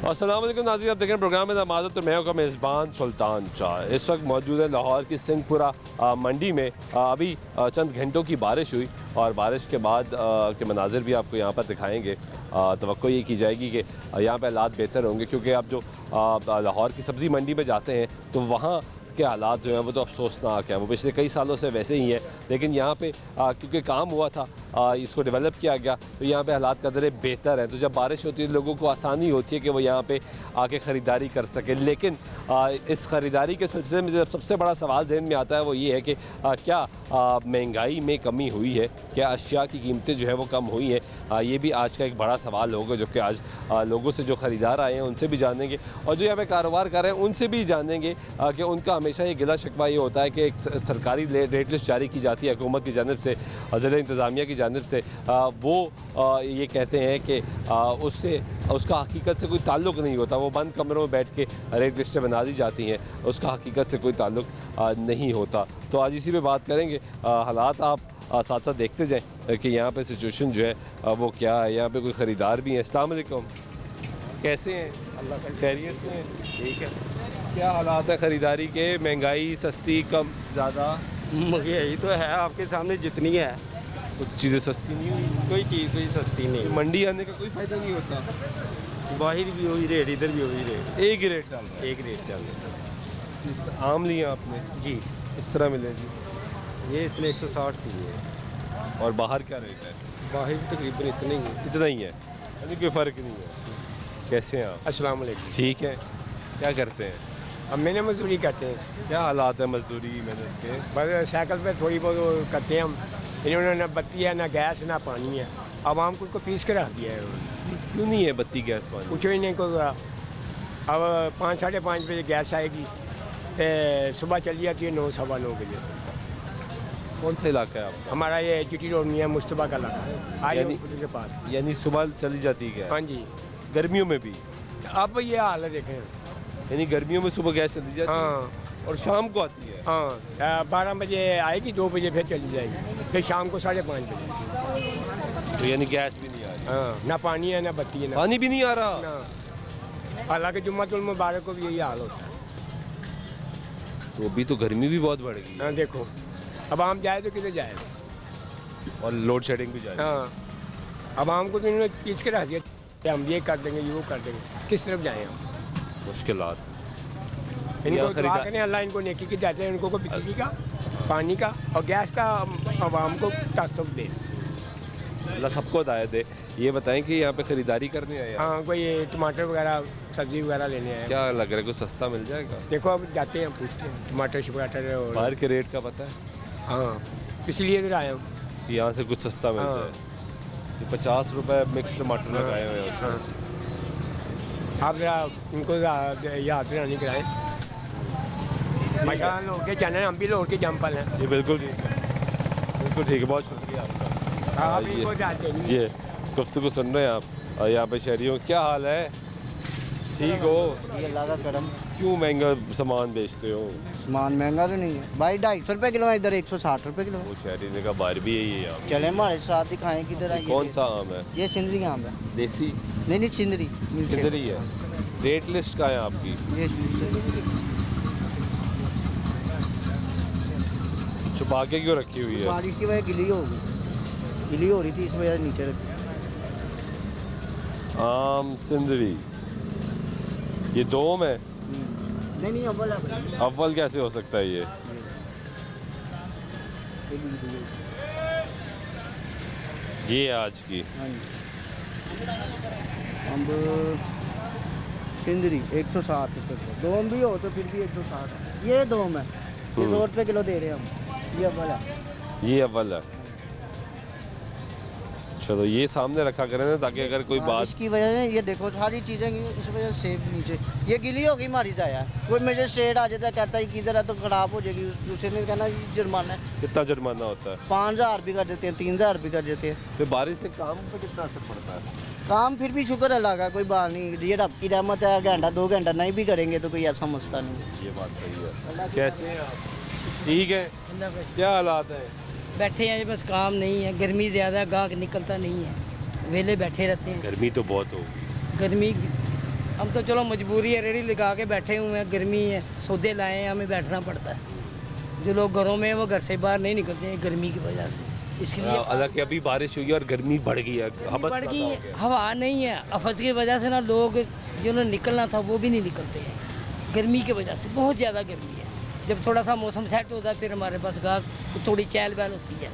अस्सलाम वालेकुम नाज़रीन, आप देख रहे हैं प्रोग्राम में नमाज़त तो मैं होगा मेज़बान सुल्तान शाह। इस वक्त मौजूद है लाहौर की सिंहपुरा मंडी में। अभी चंद घंटों की बारिश हुई और बारिश के बाद के मनाजिर भी आपको यहाँ पर दिखाएंगे। तवक्को ये की जाएगी कि यहाँ पे हालात बेहतर होंगे, क्योंकि आप जो लाहौर की सब्ज़ी मंडी में जाते हैं तो वहाँ के हालात जो हैं वो तो अफसोसनाक हैं। वो पिछले कई सालों से वैसे ही हैं, लेकिन यहाँ पे क्योंकि काम हुआ था, इसको डेवलप किया गया, तो यहाँ पे हालात कदरे बेहतर हैं। तो जब बारिश होती है तो लोगों को आसानी होती है कि वो यहाँ पे आके ख़रीदारी कर सकें। लेकिन इस ख़रीदारी के सिलसिले में जब सबसे बड़ा सवाल जहन में आता है वो ये है कि क्या महंगाई में कमी हुई है, क्या अशिया की कीमतें जो है वो कम हुई हैं। ये भी आज का एक बड़ा सवाल होगा, जो कि आज लोगों से जो ख़रीदार आए हैं उनसे भी जानेंगे और जो यहाँ पे कारोबार कर रहे हैं उनसे भी जानेंगे कि उनका हमेशा ये गिला शिकवा ये होता है कि एक सरकारी रेट लिस्ट जारी की जाती है हुकूमत की जानिब से, ज़िला इंतज़ामिया की जानिब से। वो ये कहते हैं कि उसका हकीकत से कोई ताल्लुक़ नहीं होता। वो बंद कमरों में बैठ के रेट लिस्टें बना दी जाती हैं, उसका हकीकत से कोई ताल्लुक़ नहीं होता। तो आज इसी पे बात करेंगे। हालात आप साथ साथ देखते जाएँ कि यहाँ पे सिचुएशन जो है वो क्या है। यहाँ पे कोई ख़रीदार भी हैं। अस्सलाम वालेकुम, कैसे हैं? अल्लाह का खैरियत से हैं? ठीक है। क्या हालात है ख़रीदारी के? महंगाई सस्ती कम ज़्यादा? महंगाई तो है आपके सामने जितनी है, कुछ चीज़ें सस्ती नहीं हुई, कोई चीज़ कोई सस्ती नहीं। मंडी आने का कोई फ़ायदा नहीं होता। बाहर भी वही रेट, इधर भी वही रेट, एक ही रेट चल रहा है। एक रेट चल रहा है। आम लिए आपने? जी, इस तरह मिले जी। ये इसने 160 की है और बाहर क्या रेट है? बाहर भी तकरीबन इतने ही है। इतना ही है, यानी कोई फ़र्क नहीं है। कैसे हैं आप? अस्सलाम वालेकुम। ठीक है। क्या करते हैं? अब मैंने मजदूरी करते हैं, क्या हालात है मजदूरी मेहनत के? बस साइकिल पे थोड़ी बहुत करते हैं हम। इन्होंने ना बत्ती है, ना गैस, ना पानी है। अब आम को पीस के रख दिया है उन्होंने। क्यों नहीं है बत्ती गैस पानी? कुछ ही नहीं कोई। अब 5 साढ़े 5 बजे गैस आएगी, सुबह चली जाती है 9 सवा 9 बजे। कौन सा इलाका है आपका? हमारा ये जीटी रोड मियां मुस्तफा का इलाका है, यानी- के पास। यानी सुबह चली जाती है हाँ गैस? जी। गर्मियों में भी? अब ये हाल है देखें। यानी गर्मियों में सुबह गैस चली जाती है हाँ और शाम को आती है? हाँ, 12 बजे आएगी, 2 बजे फिर चली जाएगी, फिर शाम को 5:30 बजे। तो यानी गैस भी नहीं आ रही? हाँ, ना पानी है, ना बत्ती है, ना पानी भी नहीं आ रहा? ना। हालांकि जुम्मतुल मुबारक को भी यही हाल होता है। तो अभी तो गर्मी भी बहुत बढ़ गई है। हाँ देखो, अब आम जाए तो किधर जाए। और लोड शेडिंग भी जा रही है। हाँ, अब आम को तो इन्होंने पीस के रख दिया कि हम ये कर देंगे, ये वो कर देंगे, किस तरफ जाएँ हम। मुश्किलात। इनको यहाँ दुआ करें अल्लाह इनको नेकी की जाते हैं, इनको को बिजली का, पानी का और गैस का आवाम को तासुब दे। अल्लाह सबको हिदायत दे। ये बताएं कि यहाँ पे ख़रीदारी करने आए हैं? हाँ, कोई ये टमाटर वगैरह, सब्जी वगैरह लेने आए। क्या लग रहा है, कुछ सस्ता मिल जाएगा? देखो अब जाते हैं, पूछते हैं टमाटर शमाटर और बाहर के रेट का पता है? हाँ, इसलिए इधर आए हम। कि यहाँ से कुछ सस्ता मिल हाँ। जाए। ये 50 रुपये मिक्स टमाटर लगाए हुए हैं। हाँ, आप जरा इनको याद से नहीं कराएं। माशाल्लाह लोग के चैनल, हम भी लोग के जंपल हैं। ये बिल्कुल ठीक है, बिल्कुल ठीक है। बहुत शुक्रिया आपका। आप इनको जाते नहीं। ये गुफ्तगू सुन रहे हैं आप, और यहाँ पे शहरियों क्या हाल है? ठीक हो? ये अल्लाह का करम। क्यों महंगा सामान बेचते हो? सामान महंगा तो नहीं है भाई, 250 रुपये किलो है, इधर 160 रुपये किलो है। वो शहरी ने कहा बाहर भी यही है आम। चले हमारे साथ दिखाएं किधर है। कौन सा आम है? ये सिंदरी आम है। देसी? नहीं सिंदरी किधर ही है? रेट लिस्ट का है आपकी? ये सिंदरी। छुपा के क्यों रखी हुई है? बारिश की वजह गिली हो गई, गिली हो रही थी, इस वजह से नीचे रखी। आम सिंदरी, ये दोम है? नहीं अव्वल है। अव्वल कैसे हो सकता है ये? ये आज की हाँ जी। अब सिंदरी 160 रुपये किलो, दोम भी हो तो फिर भी 160 है। ये दोम है, ये 100 रुपये किलो दे रहे हैं हम। ये अव्वल है। ये अव्वल है। चलो ये सामने रखा करें ना, ताकि अगर कोई बात। इसकी वजह से ये देखो सारी चीज़ें इस वजह से सेब नीचे ये गिली होगी मारी जाया। कोई मेरे शेड आ जाता है, कहता है किधर है तो ख़राब हो जाएगी, दूसरे ने कहना जुर्माना है। कितना जुर्माना होता है? 5000 भी कर देते हैं, 3000 भी कर देते हैं। फिर बारिश से काम पे कितना असर पड़ता है? काम फिर भी शुक्र अल्लाह का, कोई बात नहीं, ये रब की रहमत है। घंटा 2 घंटा नहीं भी करेंगे तो कोई ऐसा मसला नहीं। ये बात सही है। कैसे हैं आप? ठीक है। क्या हालात है? बैठे हैं बस, काम नहीं है, गर्मी ज़्यादा है, गाहक निकलता नहीं है, वेले बैठे रहते हैं। गर्मी तो बहुत होगी। गर्मी हम तो चलो मजबूरी है, रेडी लगा के बैठे हुए हैं, गर्मी है, सौदे लाए हैं, हमें बैठना पड़ता है। जो लोग घरों में हैं वो घर से बाहर नहीं निकलते हैं गर्मी की वजह से, इसके लिए हालांकि अभी बारिश हुई है और गर्मी बढ़ गई है, हमस बढ़ ज़्यादा गई हो है, गया। हवा नहीं है, अफस की वजह से ना लोग जिन्होंने निकलना था वो भी नहीं निकलते हैं गर्मी की वजह से। बहुत ज़्यादा गर्मी है। जब थोड़ा सा मौसम सेट होता है फिर हमारे पास गाहक थोड़ी चहल पहल होती है।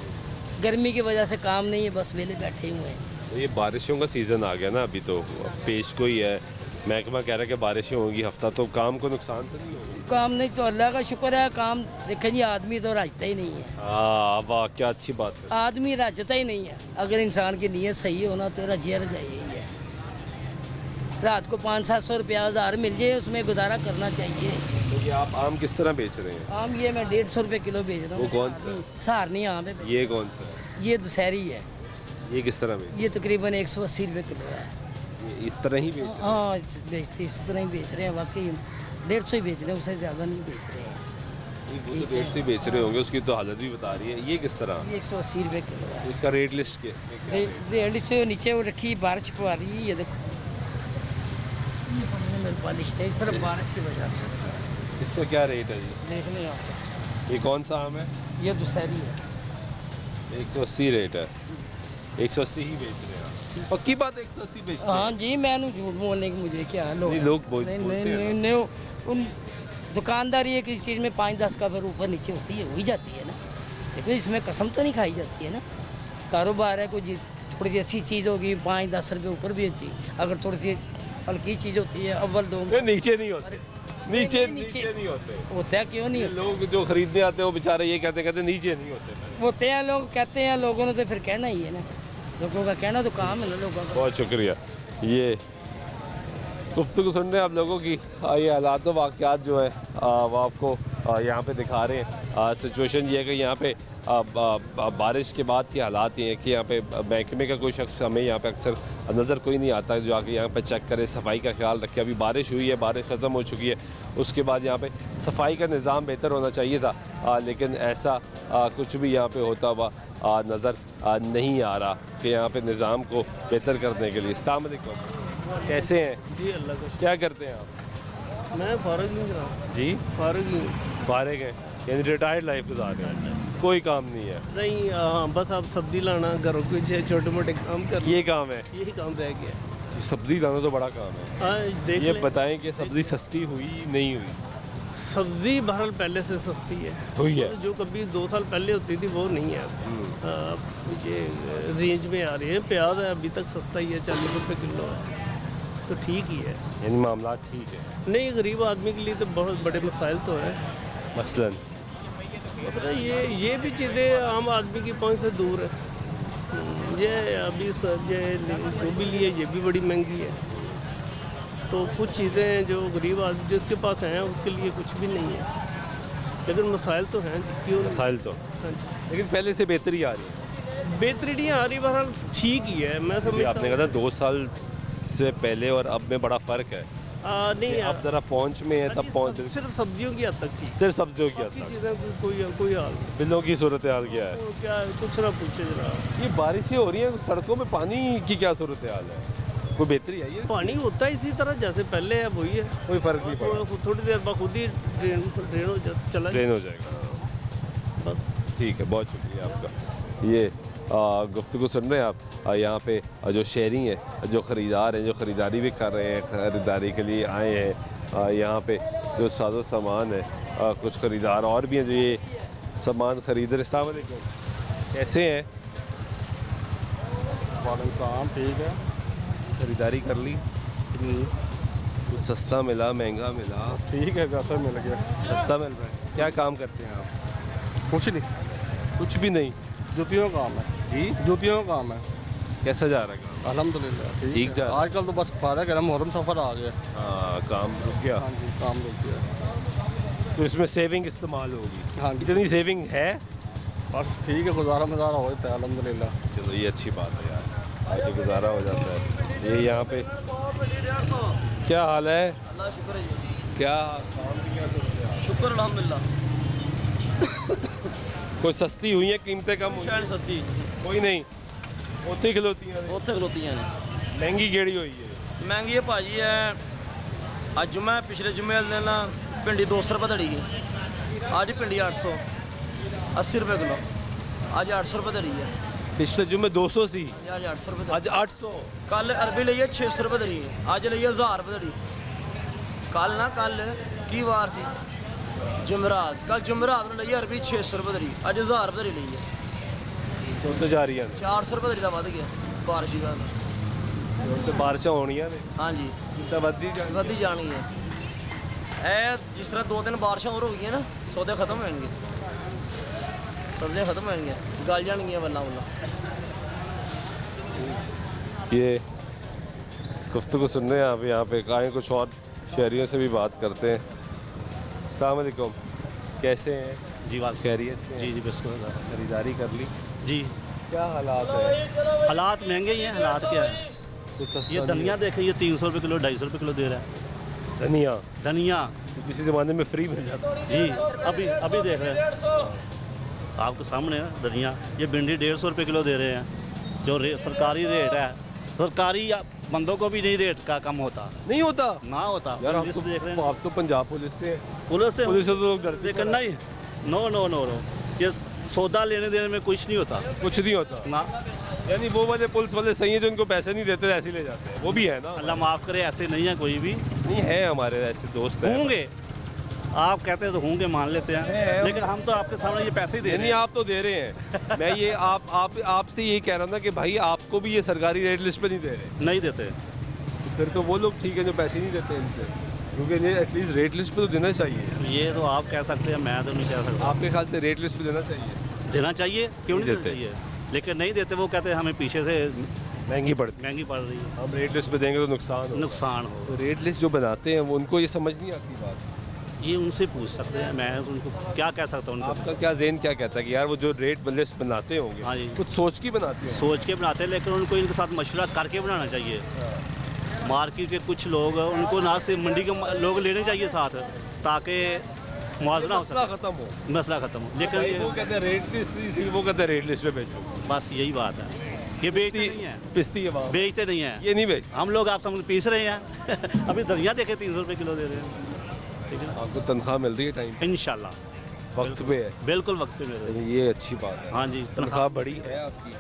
गर्मी की वजह से काम नहीं है, बस वेले बैठे हुए हैं। तो ये बारिशों का सीज़न आ गया ना, अभी तो पेश को ही है, महकमा कह रहा है कि बारिशें होंगी, हफ्ता तो काम को नुकसान तो नहीं होगा। काम नहीं तो अल्लाह का शुक्र है, काम देखें जी आदमी तो रचता ही नहीं है, हाँ वाह क्या अच्छी बात है। आदमी रचता ही नहीं है। अगर इंसान की नीयत सही होना तो रजिया रजाई ही है। रात को 500-700 रुपया 1000 मिल जाए उसमें गुजारा करना चाहिए। तो ये आप आम किस तरह बेच रहे हैं? आम ये मैं 150 रुपये किलो बेच रहा हूँ। वो कौन सा? सहारनी आम है। ये कौन सा है? ये दुशहरी है, ये किस तरह बेच? ये तकरीबन 180 रुपये किलो है। ये इस तरह ही बेच? हाँ बेचते इस तरह ही बेच रहे हैं, वाकई 150 ही बेच रहे हैं, उससे ज़्यादा नहीं बेच रहे हैं। वो तो 150 बेच रहे होंगे, उसकी तो हालत भी बता रही है। ये किस तरह? ये 180 रुपये किलो है। तो इसका रेट लिस्ट के रेड से नीचे वो रखी, बारिश पा रही है, ये देखो मेरे बारिश है, सिर्फ बारिश की वजह से। इसका क्या रेट है जी? देखने आप, ये कौन सा आम है? ये दुशहरी है। 180 रेट है, 180 ही बेच रहे हैं आप? पक्की बात 180 बेचते हाँ हैं? जी, मैंने झूठ बोलने की मुझे क्या है, नहीं, लोग नहीं बोलते नहीं हैं ना। नहीं, उन दुकानदारी है किसी चीज़ में 5-10 का फिर ऊपर नीचे होती है, हो ही जाती है ना। देखो इसमें कसम तो नहीं खाई जाती है ना, कारोबार है। कोई थोड़ी सी अच्छी चीज़ होगी 5-10 रुपये ऊपर भी होती है, अगर थोड़ी सी हल्की चीज़ होती है अव्वल दो ये नीचे नहीं होते, नीचे नीचे- नीचे नहीं होते। होता है, क्यों नहीं ये होता? लोग जो खरीदने आते हैं वो बेचारे ये कहते नीचे नहीं होते। होते हैं लोग, कहते हैं, लोगों ने तो फिर कहना ही है ना, लोगों का कहना तो काम है ना लोगों का। बहुत शुक्रिया। ये गुफ्तगू सुन रहे हैं आप लोगों की, ये हालात वाक़यात जो है वो आपको यहाँ पे दिखा रहे हैं। सिचुएशन ये है कि यहाँ पे बारिश के बाद के हालात ये हैं कि यहाँ पे महकमे का कोई शख्स हमें यहाँ पे अक्सर नज़र कोई नहीं आता जो आके यहाँ पे चेक करे, सफाई का ख्याल रखे। अभी बारिश हुई है, बारिश ख़त्म हो चुकी है, उसके बाद यहाँ पे सफाई का निज़ाम बेहतर होना चाहिए था, लेकिन ऐसा कुछ भी यहाँ पे होता हुआ नज़र नहीं आ रहा कि यहाँ पे निज़ाम को बेहतर करने के लिए। अस्सलाम वालेकुम, कैसे हैं जी अल्लाह का क्या करते हैं आप? शुक्र। मैं फारग ही हूँ, जी फारग ही हूँ। फारिग हैं, यानी रिटायर्ड लाइफ गुजार रहे हैं, कोई काम नहीं है। नहीं हाँ, बस आप सब्जी लाना, घरों के छोटे मोटे काम कर ये काम है, यही काम रह गया। सब्जी लाना तो बड़ा काम है। हाँ देख ये लें, बताएं कि सब्जी सस्ती हुई नहीं हुई? सब्जी बहरहाल पहले से सस्ती है, हुई है। जो कभी 2 साल पहले होती थी वो नहीं है अब। ये रेंज में आ रही है। प्याज है अभी तक सस्ता ही है, 40 रुपये किलो है, तो ठीक ही है। यानी मामला ठीक है। नहीं, गरीब आदमी के लिए तो बहुत बड़े मसाइल तो हैं। मसलन मतलब ये भी चीज़ें आम आदमी की पहुंच से दूर है। ये अभी ये जो भी लिए ये भी बड़ी महंगी है, तो कुछ चीज़ें जो गरीब आदमी जिसके पास हैं उसके लिए कुछ भी नहीं है, लेकिन मसाइल तो हैं, क्यों नहीं? मसाइल तो, हाँ जी, लेकिन पहले से बेहतरी आ रही है। बेहतरी नहीं आ रही, बहरहाल ठीक ही है। मैं अभी समझता आपने कहा था 2 साल से पहले और अब में बड़ा फ़र्क है। नहीं अब ज़रा पहुँच में है, तब पहुँच सिर्फ सब्जियों की हद तक ठीक, सिर्फ सब्जियों की बाकी आता चीज़ें कोई हाल नहीं। बिलों की सूरत हाल क्या है? तो क्या कुछ ना पूछे जनाब, ये बारिशें हो रही हैं, सड़कों में पानी की क्या सूरत हाल है? कोई बेहतरी आई है? पानी होता है इसी तरह जैसे पहले है वही है। कोई फ़र्क नहीं पड़ा, थोड़ी देर बाद खुद ही ड्रेन हो जाता चला ट्रेन हो जाएगा। जाता। बस ठीक है, बहुत शुक्रिया आपका। ये गुफ्तगू सुन रहे हैं आप, यहाँ पे जो शहरी हैं, जो ख़रीदार हैं, जो ख़रीदारी भी कर रहे हैं, ख़रीदारी के लिए आए हैं। यहाँ पे जो साजो सामान है, कुछ ख़रीदार और भी हैं जो ये सामान ख़रीद रहे। अस्सलाम वालेकुम, कैसे हैं? वालेकुम, ठीक है। ख़रीदारी कर ली? कुछ सस्ता मिला, महंगा मिला? ठीक है, जैसा मिल गया। सस्ता मिल रहा है। क्या काम करते हैं आप? कुछ नहीं, कुछ भी नहीं जूतियों का काम है जी। जूतियों का काम है। कैसा जा रहा है काम? अल्हम्दुलिल्लाह ठीक है। जा रहा है। आजकल तो बस फारग है ना, मुहर्रम सफ़र आ गया। हाँ, काम रुक गया, हाँ जी, काम रुक गया। तो इसमें सेविंग इस्तेमाल होगी। हाँ जी, इतनी सेविंग है? बस ठीक है, गुजारा मजारा होता है अल्हम्दुलिल्लाह। चलो ये अच्छी बात है यार, आज तो गुजारा हो जाता है। ये यहाँ पे क्या हाल है? अल्लाह शुक्र है, क्या काम की क्या सूरत है? शुक्र अल्हम्दुलिल्लाह। कोई सस्ती हुई है, कीमतें कम हुई हैं? सस्ती कोई नहीं, ਉੱਥੇ ਖਲੋਤੀਆਂ ਨੇ। ਉੱਥੇ ਖਲੋਤੀਆਂ ਨੇ। महंगी केड़ी हुई है? ਮਹਿੰਗੀ ਹੈ ਭਾਜੀ ਹੈ ਅੱਜ ਮੈਂ ਪਿਛਲੇ ਜੁਮੇ ਵਾਲੇ ਦਿਨ ਭਿੰਡੀ 200 ਰੁਪਏ ਧੜੀ ਗਈ, ਅੱਜ ਭਿੰਡੀ 800 80 ਰੁਪਏ ਕਿਲੋ, ਅੱਜ 800 ਰੁਪਏ ਧੜੀ ਹੈ, पिछले जुम्मे 200 सी, ਅੱਜ 800 ਰੁਪਏ आज 800। ਕੱਲ ਅਰਬੀ ਲਈ ਹੈ 600 ਰੁਪਏ ਧੜੀ, ਅੱਜ ਲਈ ਹੈ 1000 ਰੁਪਏ ਧੜੀ। ਕੱਲ ਕੀ ਵਾਰ ਸੀ? ਜੁਮਰਾਤ, ਕੱਲ ਜੁਮਰਾਤ ਨੂੰ ਲਈ ਹੈ ਅਰਬੀ 600 ਰੁਪਏ ਧੜੀ, ਅੱਜ 1000 ਰੁਪਏ ਧੜੀ ਲਈ ਹੈ, तो जा रही है 400 ਰੁਪਏ ਧੜੀ ਦਾ ਵੱਧ ਗਿਆ ਬਾਰਿਸ਼ ਦਾ। तो बारिशा होनी है ਹਾਂਜੀ तो बढ़ती जाएगी। ਵਧੀ ਜਾਣੀ ਹੈ। ਇਹ ਜਿਸ ਤਰ੍ਹਾਂ 2 ਦਿਨ ਬਾਰਿਸ਼ਾਂ ਹੋਰ ਹੋ ਗਈਆਂ ਨਾ, ਸੌਦੇ ਖਤਮ ਹੋ ਜਾਣਗੇ, ਸਬਜ਼ੀਆਂ ਖਤਮ ਹੋ ਜਾਣਗੀਆਂ, ਗਲ ਜਾਣਗੀਆਂ ਵੱਲਾਂ ਵੱਲਾਂ। ये गुफ्तगू सुन रहे हैं आप यहाँ पे, आए कुछ और शहरियों से भी बात करते हैं। अस्सलाम वालेकुम, कैसे हैं जी बात खैरियत से हैं? जी जी बिल्कुल खरीदारी कर ली? जी। क्या हालात है? हालात महंगे ही हैं। हालात क्या है? कुछ सस्ता ये नहीं धनिया देखें, ये 300 रुपये किलो 250 रुपये किलो दे रहा है है? धनिया धनिया। तो किसी ज़माने में फ्री मिल जाता है। जी अभी देख रहे हैं आपके सामने है धनिया। ये भिंडी 150 रुपये किलो दे रहे हैं, जो सरकारी रेट है। सरकारी बंदों को भी नहीं रेट का कम होता, नहीं होता ना होता। यार, आप पुलिस तो, देख रहे हैं, आप तो पंजाब पुलिस से हैं। पुलिस से पुलिस से तो डरते लेकिन नहीं, नो नो नो नो, ये सौदा लेने देने में कुछ नहीं होता कुछ नहीं होता। ना। यानी वो वाले पुलिस वाले सही है जो इनको पैसे नहीं देते, ऐसे ही ले जाते हैं, वो भी है ना। अल्लाह माफ़ करे, ऐसे नहीं है कोई भी। नहीं है, हमारे ऐसे दोस्त हैं। होंगे, आप कहते हैं तो होंगे, मान लेते हैं, लेकिन हम तो आपके सामने ये पैसे ही दे रहे नहीं, हैं। आप तो दे रहे हैं। मैं ये आपसे ये कह रहा था कि भाई आपको भी ये सरकारी रेट लिस्ट पे नहीं दे रहे, नहीं देते। फिर तो वो लोग ठीक है जो पैसे नहीं देते इनसे, क्योंकि इन्हें एटलीस्ट रेट लिस्ट पे तो देना चाहिए। ये तो आप कह सकते हैं, मैं तो नहीं कह सकता। आपके ख्याल से रेट लिस्ट पे देना चाहिए? देना चाहिए, क्यों नहीं नहीं देते देते। चाहिए, लेकिन नहीं देते। वो कहते हैं हमें पीछे से महंगी पड़ती महंगी पड़ रही है, है। हम रेट लिस्ट पे देंगे तो नुकसान हो। नुकसान हो। तो रेट लिस्ट जो बनाते हैं वो उनको ये समझ नहीं आती बात। ये उनसे पूछ सकते हैं, मैं उनको क्या कह सकता हूँ। उनको आपका क्या ज़हन क्या कहता है कि यार वो जो रेट लिस्ट बनाते होंगे, हाँ जी। कुछ सोच की बनाते हैं? सोच के बनाते हैं, लेकिन उनको इनके साथ मशवरा करके बनाना चाहिए। मार्केट के कुछ लोग, उनको ना सिर्फ मंडी के लोग लेने चाहिए साथ, ताकि मुआवजा हो मसला सके, खत्म हो। मसला खत्म हो। लेकिन भाई वो ये कहते हैं रेट लिस्ट, वो कहते हैं रेट लिस्ट पे बेचो। बस यही बात है, ये बेचते नहीं है, पिस्ती है वहाँ, बेचते नहीं है। ये नहीं बेच। हम लोग आप समझ पीस रहे हैं अभी धनिया देखे 300 रुपये किलो दे रहे हैं, ठीक है ना। आपको तनख्वाह मिल रही है टाइम इंशाल्लाह वक्त पे है? बिल्कुल वक्त पे मिल रही है। ये अच्छी बात है। हाँ जी, तनख्वाह बड़ी है आपकी?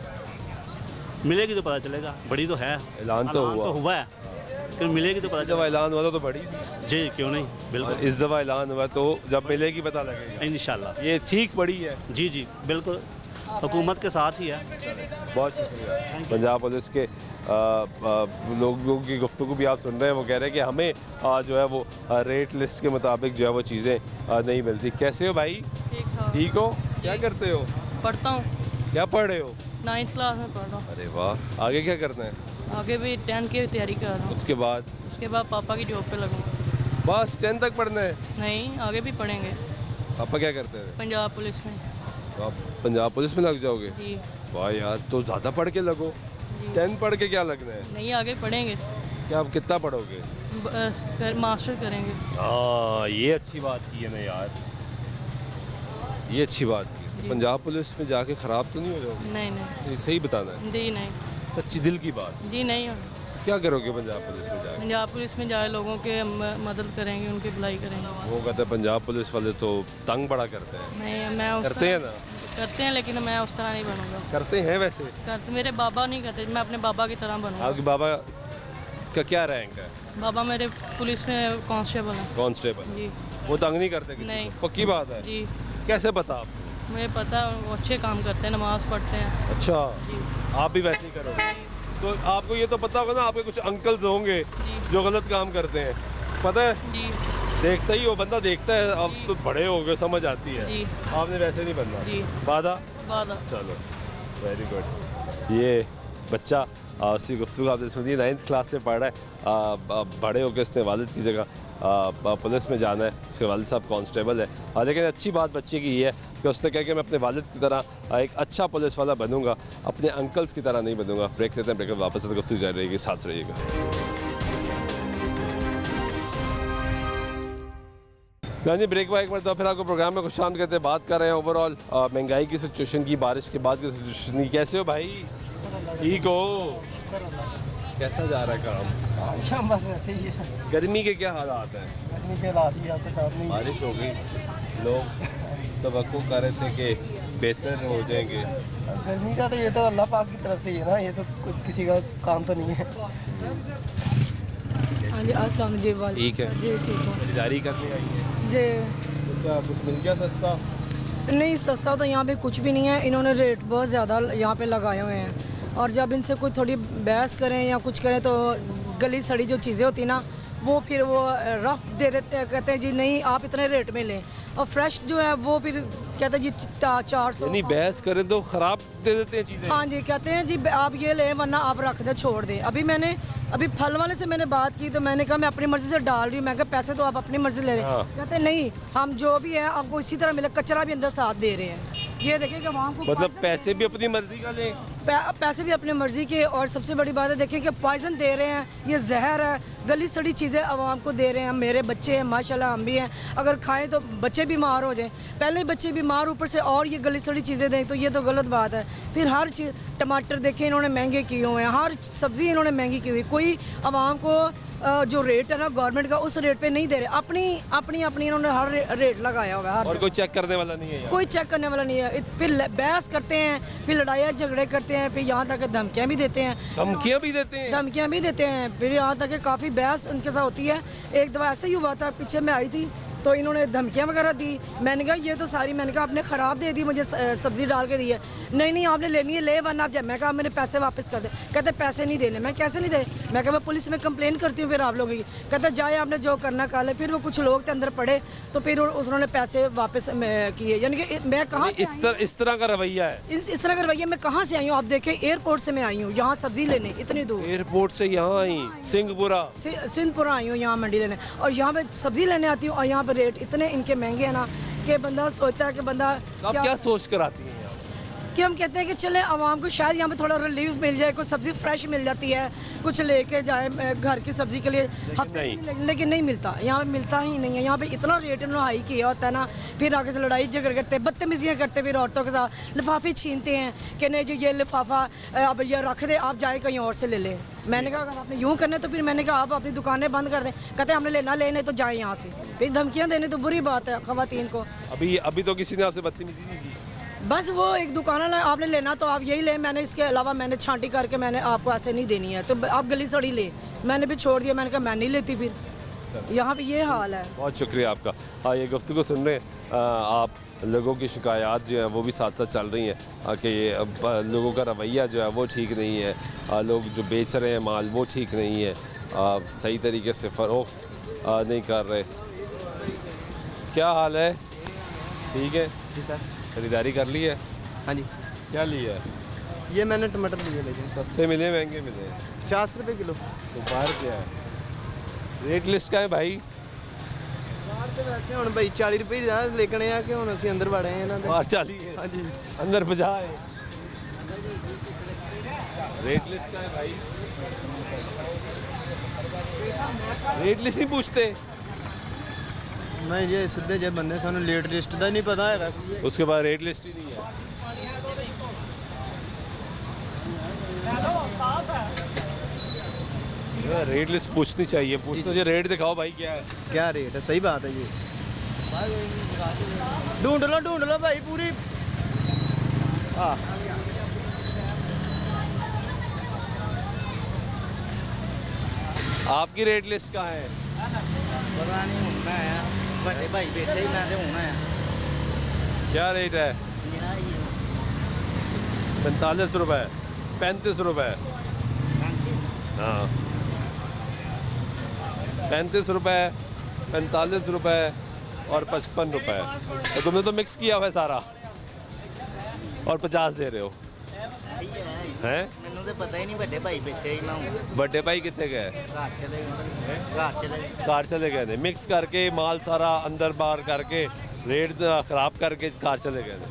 मिलेगी तो पता चलेगा, बड़ी तो है। ऐलान तो हुआ। है, लेकिन मिलेगी तो पता जब चलेगा। ऐलान हुआ था तो बड़ी थी। जी क्यों नहीं, और बिल्कुल इस दफ़ा ऐलान हुआ तो जब मिलेगी पता लगेगा। इंशाल्लाह। ये ठीक बड़ी है। जी जी बिल्कुल, हुकूमत के साथ ही है। बहुत शुक्रिया। पंजाब पुलिस के लोगों की गुफ्तगू भी आप सुन रहे हैं, वो कह रहे हैं कि हमें जो है वो रेट लिस्ट के मुताबिक जो है वो चीज़ें नहीं मिलती। कैसे हो भाई? ठीक हो? क्या करते हो? पढ़ता हूँ, क्या पढ़ रहे हो? 9th क्लास में पढ़ रहा हूँ। अरे वाह, आगे क्या करना है? आगे भी 10 की तैयारी कर रहा हूँ, उसके बाद? उसके बाद पापा की जॉब पे लगूँगा। बस 10 तक पढ़ना है? नहीं, आगे भी पढ़ेंगे, पापा क्या करते हैं? पंजाब पुलिस में। तो आप पंजाब पुलिस में लग जाओगे? जी वाह यार, तो ज़्यादा पढ़ के लगो। 10 पढ़ के क्या लगना है? नहीं, आगे पढ़ेंगे, क्या आप कितना पढ़ोगे? मास्टर करेंगे। हाँ, ये अच्छी बात की है ना यार, ये अच्छी बात की। जी। पंजाब पुलिस में जाके ख़राब तो नहीं हो जाओगे? नहीं नहीं, ये सही बताना है, जी नहीं, सच्ची दिल की बात। जी नहीं। क्या करोगे पंजाब पुलिस में जाके? पंजाब पुलिस में जाए लोगों के मदद करेंगे, उनकी भलाई करेंगे। वो कहते हैं पंजाब पुलिस वाले तो तंग बड़ा करते हैं। नहीं, मैं उस करते हैं ना? करते हैं, लेकिन मैं उस तरह नहीं बनूंगा। करते हैं वैसे? करते, मेरे बाबा नहीं करते, मैं अपने बाबा की तरह बनूंगा। आपके बाबा का क्या रैंक है? बाबा मेरे पुलिस में कांस्टेबल हैं। कांस्टेबल। जी वो तंग नहीं करते किसी नहीं। को? पक्की बात है? जी, कैसे पता आपको? मुझे पता है, वो अच्छे काम करते हैं, नमाज पढ़ते हैं। अच्छा, जी आप भी वैसे ही करोगे? तो आपको ये तो पता होगा ना, आपके कुछ अंकल्स होंगे जी जो गलत काम करते हैं, पता है? जी देखता ही हो, बंदा देखता है। अब तो बड़े हो गए, समझ आती है। जी आपने वैसे नहीं बनना। जी। वादा? वादा। चलो, वेरी गुड। ये बच्चा उसकी गुफ्तगू आपने सुनी, 9th क्लास से पढ़ रहा है। बड़े होकर इसने वालिद की जगह पुलिस में जाना है। उसके वालिद साहब कांस्टेबल है। लेकिन अच्छी बात बच्चे की ये है कि उसने कहा कि मैं अपने वालिद की तरह एक अच्छा पुलिस वाला बनूंगा, अपने अंकल्स की तरह नहीं बनूंगा। ब्रेक लेते हैं, ब्रेक वापस से गुफ्तगू जारी रहेगी, साथ रहिएगा। जी, ब्रेक हुआ एक मरतबा फिर आपको प्रोग्राम में खुश आमद कहते हैं। बात कर रहे हैं ओवरऑल महंगाई की सिचुएशन की, बारिश के बाद की सिचुएशन की। कैसे हो भाई? ठीक हो? कैसा जा रहा है काम? शाम बस ऐसे ही है, गर्मी के क्या हालात हैं? गर्मी के हालात ही आपके सामने बारिश हो गई, लोग तवक्को कर रहे थे कि बेहतर हो जाएंगे। गर्मी का तो ये तो अल्लाह पाक की तरफ से ही है ना, ये तो किसी का काम तो नहीं है। हाँ जी अस्सलाम जी वाल ठीक है, जी ठीक हो खरीदारी करने आई है जी। तो क्या कुछ मिल गया सस्ता? नहीं सस्ता तो यहाँ पे कुछ भी नहीं है, इन्होंने रेट बहुत ज़्यादा यहाँ पे लगाए हुए हैं और जब इनसे कोई थोड़ी बहस करें या कुछ करें तो गली सड़ी जो चीज़ें होती ना वो फिर वो रफ दे देते हैं, कहते हैं जी नहीं आप इतने रेट में लें, और फ्रेश जो है वो फिर कहते हैं जी 400। यानी बहस करें तो ख़राब दे देते हैं चीज़ें। हाँ जी कहते हैं जी आप ये लें वरना आप रख दे छोड़ दें। अभी फल वाले से मैंने बात की तो मैंने कहा मैं अपनी मर्ज़ी से डाल रही हूँ, मैं कहा पैसे तो आप अपनी मर्ज़ी ले रहे हैं। हाँ। कहते हैं नहीं हम जो भी है आपको इसी तरह मिले, कचरा भी अंदर साथ दे रहे हैं। ये देखिए कि वहाँ को मतलब पैसे भी अपनी मर्जी का लें? पैसे भी अपनी मर्ज़ी के, और सबसे बड़ी बात है देखें कि पॉइजन दे रहे हैं, ये जहर है, गली सड़ी चीज़ें आवाम को दे रहे हैं। मेरे बच्चे हैं माशाल्लाह, हम भी हैं, अगर खाएं तो बच्चे बीमार हो जाएं, पहले ही बच्चे बीमार ऊपर से और ये गली सड़ी चीज़ें दें तो ये तो गलत बात है। फिर हर चीज़ टमाटर देखें इन्होंने महंगे किए हुए हैं, हर सब्ज़ी इन्होंने महंगी की हुई, कोई आवाम को जो रेट है ना गवर्नमेंट का उस रेट पे नहीं दे रहे, अपनी इन्होंने हर रेट लगाया हुआ है। और कोई चेक करने वाला नहीं है यहाँ? कोई चेक करने वाला नहीं है। फिर बहस करते हैं, फिर लड़ाई झगड़े करते हैं, फिर यहाँ तक धमकियाँ भी देते हैं। धमकियाँ भी देते हैं? धमकियाँ भी देते हैं, फिर यहाँ तक कि काफ़ी बहस उनके साथ होती है। एक दफ़ा ऐसे ही हुआ था, पीछे मैं आई थी तो इन्होंने धमकियाँ वगैरह दी। मैंने कहा ये तो सारी, मैंने कहा आपने ख़राब दे दी, मुझे सब्ज़ी डाल के दी है। नहीं आपने लेनी है ले वरना आप जाए। मैं कहा मैंने पैसे वापस कर दे। कहते पैसे नहीं देने। मैं कैसे नहीं दे? मैं कहा मैं पुलिस में कंप्लेन करती हूँ फिर आप लोगों की। कहते जाए आपने जो करना कर ले। फिर वो कुछ लोग थे अंदर पड़े तो फिर उन्होंने पैसे वापस किए। यानी कि मैं कहाँ इस तरह का रवैया है? इस तरह का रवैया मैं कहाँ से आई हूँ? आप देखें एयरपोर्ट से मैं आई हूँ यहाँ सब्ज़ी लेने, इतनी दूर एयरपोर्ट से यहाँ आई, सिंधपुरा आई हूँ यहाँ मंडी लेने, और यहाँ पे सब्ज़ी लेने आती हूँ और यहाँ पे रेट इतने इनके महंगे हैं ना कि बंदा सोचता है कि बंदा आप क्या सोच कर आती हैं यहाँ? कि हम कहते हैं कि चले आवाम को शायद यहाँ पे थोड़ा रिलीफ मिल जाए, कुछ सब्ज़ी फ्रेश मिल जाती है, कुछ लेके जाए घर की सब्ज़ी के लिए हफ्ते लेकिन नहीं मिलता, यहाँ पे मिलता ही नहीं है। यहाँ पे इतना रेट इन्होंने हाई किया होता है ना, फिर आगे से लड़ाई झगड़ करते, बदतमीजियाँ करते, फिर औरतों के साथ लिफाफे छीनते हैं कि नहीं जी ये लिफाफा अब ये रख दे, आप जाए कहीं और से ले लें। मैंने कहा अगर आपने यूँ करना तो फिर मैंने कहा आप अपनी दुकानें बंद कर दें। कहते हमने लेना लेने तो जाए यहाँ से। फिर धमकियाँ देने तो बुरी बात है खवातीन को। अभी तो किसी ने आपसे बदतमीजी नहीं की? बस वो एक दुकान है, आपने लेना तो आप यही लें, मैंने इसके अलावा मैंने छांटी करके मैंने आपको ऐसे नहीं देनी है तो आप गली सड़ी ले। मैंने भी छोड़ दिया, मैंने कहा मैं नहीं लेती। फिर यहाँ पे ये हाल है। बहुत शुक्रिया आपका। हाँ, ये गुफ्तगू सुन रहे हैं आप, लोगों की शिकायत जो है वो भी साथ साथ चल रही हैं कि ये लोगों का रवैया जो है वो ठीक नहीं है, लोग जो बेच रहे हैं माल वो ठीक नहीं है, सही तरीके से फ़रोख्त नहीं कर रहे। क्या हाल है? ठीक है जी सर। खरीदारी कर ली है? हाँ जी। क्या लिया है? ये मैंने टमाटर लिए, लेकिन सस्ते मिले महंगे मिले? 50 रुपये किलो। तो बाहर क्या है? रेट लिस्ट का है भाई? वैसे हम भाई 40 रुपये लेकर आए कि हम असी अंदर वड़े हैं बाहर 40 है? हाँ जी, अंदर 50 है। रेट लिस्ट का है भाई? रेट लिस्ट नहीं पूछते? नहीं ये सीधे जो बंदे सानू लेट लिस्ट का नहीं पता है, उसके बाद रेट लिस्ट ही नहीं है। रेट लिस्ट पूछनी चाहिए, पूछते जो रेट दिखाओ भाई क्या है? क्या रेट है? सही बात है ये। ढूंढ लो भाई पूरी। हाँ आपकी रेट लिस्ट कहाँ है? पता नहीं होना है, बड़े भाई बैठे ही मैं होना है। क्या रेट है? 45 रुपये, 35 रुपये। हाँ 35 रुपये, 45 रुपये और 55 रुपये। तो तुमने तो मिक्स किया हुआ है सारा और 50 दे रहे हो हैं? मैंने तो पता ही नहीं, बड़े भाई बैठे ही ना। बड़े भाई कितने गए? कार चले गए थे, मिक्स करके माल सारा अंदर बाहर करके रेट ख़राब करके कार चले गए थे।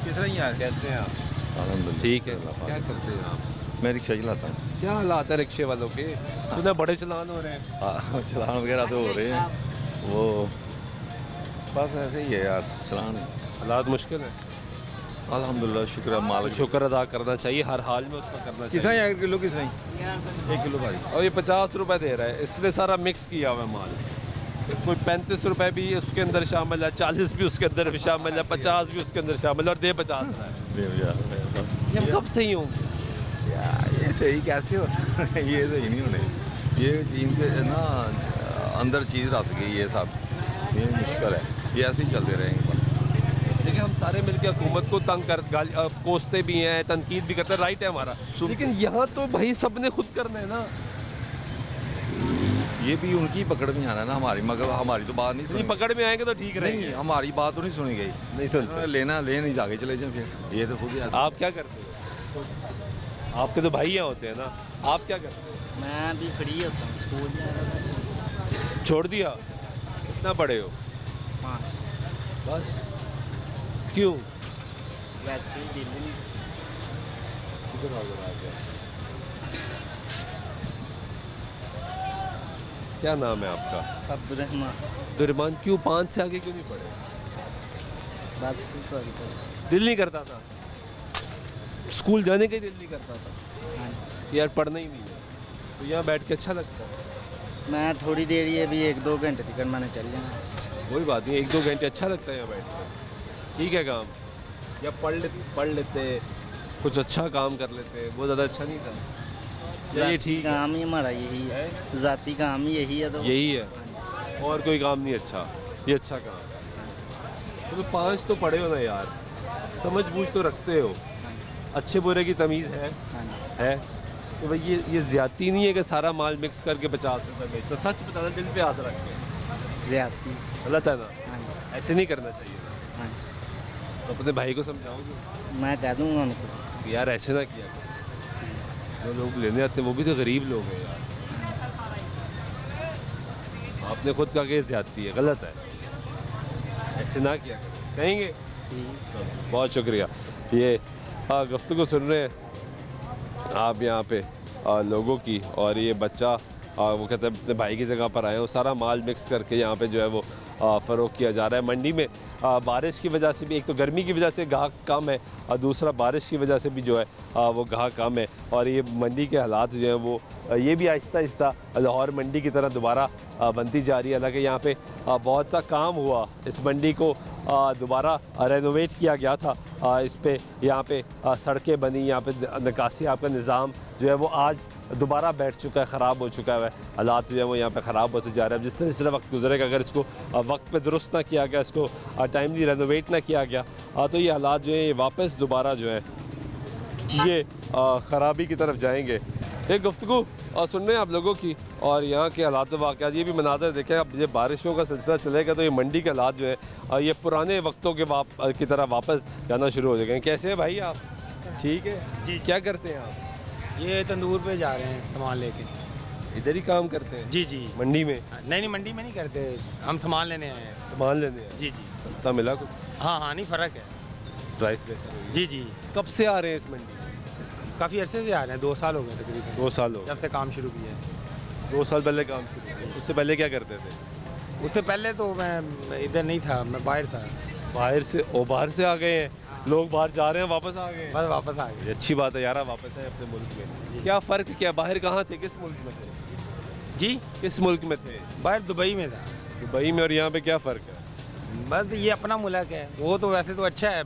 किस तरह यार? कैसे हैं आप? ठीक है। क्या करते हैं आप? मैं रिक्शा चलाता हूँ। क्या हालात है रिक्शे वालों के? सुना बड़े चलान हो रहे हैं। हाँ चलान वगैरह तो हो रहे हैं, वो बस ऐसे ही है यार, चलान हालात मुश्किल है। अल्हम्दुलिल्लाह शुक्र है मालिक। शुक्र अदा करना चाहिए, हर हाल में उसका करना किस चाहिए। 1 किलो किस 1 किलो भाई। और ये 50 रुपए दे रहा है, इसलिए सारा मिक्स किया हुआ है माल। कोई 35 रुपए भी उसके अंदर शामिल है, 40 भी उसके अंदर भी शामिल है, 50 भी उसके अंदर शामिल है और दे 50 रहा है। ये हम कब सही होंगे? ये सही कैसे हो ये सही नहीं होने, ये चीज़ के ना अंदर चीज़ रस गई है सब, ये मुश्किल है, ये ऐसे ही चलते रहेंगे। देखिए हम सारे मिलकर हुकूमत को तंग कोसते भी हैं, तनकीद भी करते हैं, राइट है हमारा, लेकिन यहाँ तो भाई सब ने खुद करना है ना। ये भी उनकी पकड़ में आना है ना हमारी, मगर हमारी तो बात नहीं ये सुनी। पकड़ में आएंगे तो ठीक नहीं रहेंगे। हमारी बात तो नहीं सुनी गई, नहीं सुनते। उन्होंने लेना ले नहीं, आगे चले जाए फिर। ये तो खुद ही ऐसा। आप क्या करते हो? आपके तो भाई यहाँ होते हैं ना, आप क्या करते हो? मैं भी फ्री होता हूँ, स्कूल छोड़ दिया? कितना पढ़े हो? 5 बस क्यों? वैसे ही दिल्ली क्या नाम है आपका? अब्दुलरहमान दुरमान। क्यों 5 से आगे क्यों नहीं पढ़े? बस दिल नहीं करता था? स्कूल जाने का ही दिल नहीं करता था? यार पढ़ना ही नहीं है तो यहाँ बैठ के अच्छा लगता है। मैं थोड़ी देर ये भी 1-2 घंटे तक मैंने चल जाना। कोई बात नहीं, 1-2 घंटे अच्छा लगता है यहाँ बैठ के, ठीक है काम। या पढ़ लेते कुछ अच्छा काम कर लेते, वो ज़्यादा अच्छा नहीं था? ये ठीक है, काम ही हमारा यही है, ज़ाती काम ही यही है। तो यही है और कोई काम नहीं अच्छा, ये अच्छा काम है। तो 5 तो पढ़े हो ना यार, समझ बूझ तो रखते हो, अच्छे बुरे की तमीज़ है। तो भाई ये ज़्यादती नहीं है कि सारा माल मिक्स करके 50 रुपये बेचना। सच बताना, दिल पे हाथ रख के। ज़्यादती गलत है ना, ऐसे नहीं करना चाहिए ना। तो अपने भाई को समझाओगे? मैं कह दूँगा उनको यार ऐसे ना किया करो। जो लोग लेने आते हैं वो भी तो गरीब लोग हैं यार। आपने खुद कहा कि ज़्यादती है, गलत है, ऐसे ना किया करो, कहेंगे? बहुत शुक्रिया। ये गुफ्तगू सुन रहे हैं आप यहाँ पे लोगों की, और ये बच्चा वो कहते हैं अपने भाई की जगह पर आए हैं, वो सारा माल मिक्स करके यहाँ पे जो है वो फ़रोख्त किया जा रहा है। मंडी में बारिश की वजह से भी, एक तो गर्मी की वजह से गाहक कम है और दूसरा बारिश की वजह से भी जो है वो गाहक कम है। और ये मंडी के हालात जो हैं वो ये भी आहिस्ता आहिस्ता लाहौर मंडी की तरह दोबारा बनती जा रही है। हालांकि यहाँ पे बहुत सा काम हुआ, इस मंडी को दोबारा रेनोवेट किया गया था, इस पे यहाँ पे सड़कें बनी, यहाँ पे निकासी आपका निज़ाम जो है वो आज दोबारा बैठ चुका है, ख़राब हो चुका है, हालात जो है वो यहाँ पे ख़राब होते जा रहे हैं। जिस तरह वक्त गुजरेगा, अगर इसको वक्त पे दुरुस्त ना किया गया, इसको टाइमली रेनोवेट ना किया गया, तो ये हालात जो है वापस दोबारा जो है ये ख़राबी की तरफ जाएंगे। एक गुफ्तगू सुन रहे हैं आप लोगों की, और यहाँ के हालात वाक़यात, ये भी मनाज़र देखें। अब ये बारिशों का सिलसिला चलेगा तो ये मंडी के हालात जो है ये पुराने वक्तों के की तरह वापस जाना शुरू हो जाएंगे। कैसे हैं भाई आप? ठीक है जी। क्या करते हैं आप? ये तंदूर पे जा रहे हैं सामान लेके। इधर ही काम करते हैं? जी जी। मंडी में? नहीं मंडी में नहीं करते, हम सामान लेने आए हैं। सामान लेने हैं? जी जी। सस्ता मिला कुछ? हाँ नहीं फ़र्क है, प्राइस पे? जी जी। कब से आ रहे हैं इस मंडी? काफ़ी अरसे से आ रहे हैं, 2 साल हो गए तकरीबन। 2 साल हो जब से काम शुरू किया है। 2 साल पहले काम शुरू किया? उससे पहले क्या करते थे? उससे पहले तो मैं इधर नहीं था, मैं बाहर था। बाहर से आ गए हैं लोग, बाहर जा रहे हैं, वापस आ गए? बस वापस आ गए। अच्छी बात है यार, वापस है अपने मुल्क में। क्या फ़र्क क्या, बाहर कहाँ थे, किस मुल्क में थे? जी, किस मुल्क में थे? बाहर दुबई में था। दुबई में और यहाँ पे क्या फ़र्क है? बस ये अपना मुल्क है, वो तो वैसे तो अच्छा है,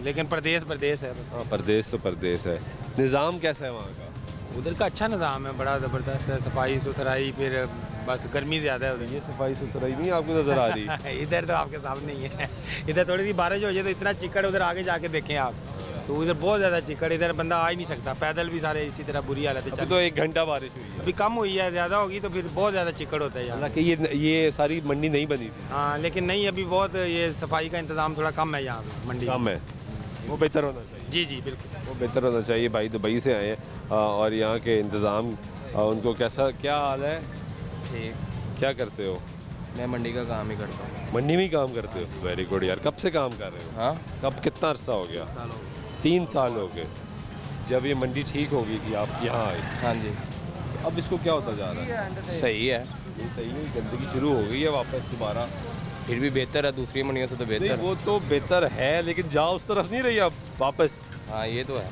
लेकिन प्रदेश है। हाँ प्रदेश तो प्रदेश है। निज़ाम कैसा है वहाँ का? उधर का अच्छा निज़ाम है, बड़ा ज़बरदस्त है, सफाई सुथराई, फिर बस गर्मी ज़्यादा है उधर। ये सफाई सुथराई नहीं आपको नज़र आ रही? इधर तो आपके सामने ही है। इधर थोड़ी सी बारिश हो जाए तो इतना चिकड़, उधर आगे जाके देखें आप, तो उधर बहुत ज़्यादा चिकड़, इधर बंदा आ ही नहीं सकता, पैदल भी सारे इसी तरह बुरी हालत है। तो 1 घंटा बारिश हुई है, अभी कम हुई है, ज़्यादा होगी तो फिर बहुत ज़्यादा चिकड़ होता है यहाँ। हालांकि ये सारी मंडी नहीं बनी थी। हाँ लेकिन नहीं, अभी बहुत ये सफाई का इंतज़ाम थोड़ा कम है यहाँ पे मंडी। कम है, वो बेहतर होना चाहिए। जी जी बिल्कुल, वो बेहतर होना चाहिए। भाई दुबई से आए हैं और यहाँ के इंतज़ाम उनको कैसा, क्या हाल है? ठीक। क्या करते हो? मैं मंडी का काम ही करता हूँ। मंडी में ही काम करते हो? वेरी गुड यार। कब से काम कर रहे हो? हाँ, कब, कितना अरसा हो गया? 3 साल हो गए। जब ये मंडी ठीक हो गई थी आप यहाँ आए? हाँ जी। अब इसको क्या होता जा रहा है? सही है। ये सही है, गंदगी शुरू हो गई है वापस दोबारा। फिर भी बेहतर है, दूसरी मंडियों से तो नहीं बेहतर है। वो तो बेहतर है, लेकिन जाओ उस तरफ नहीं रही अब वापस, हाँ ये तो है,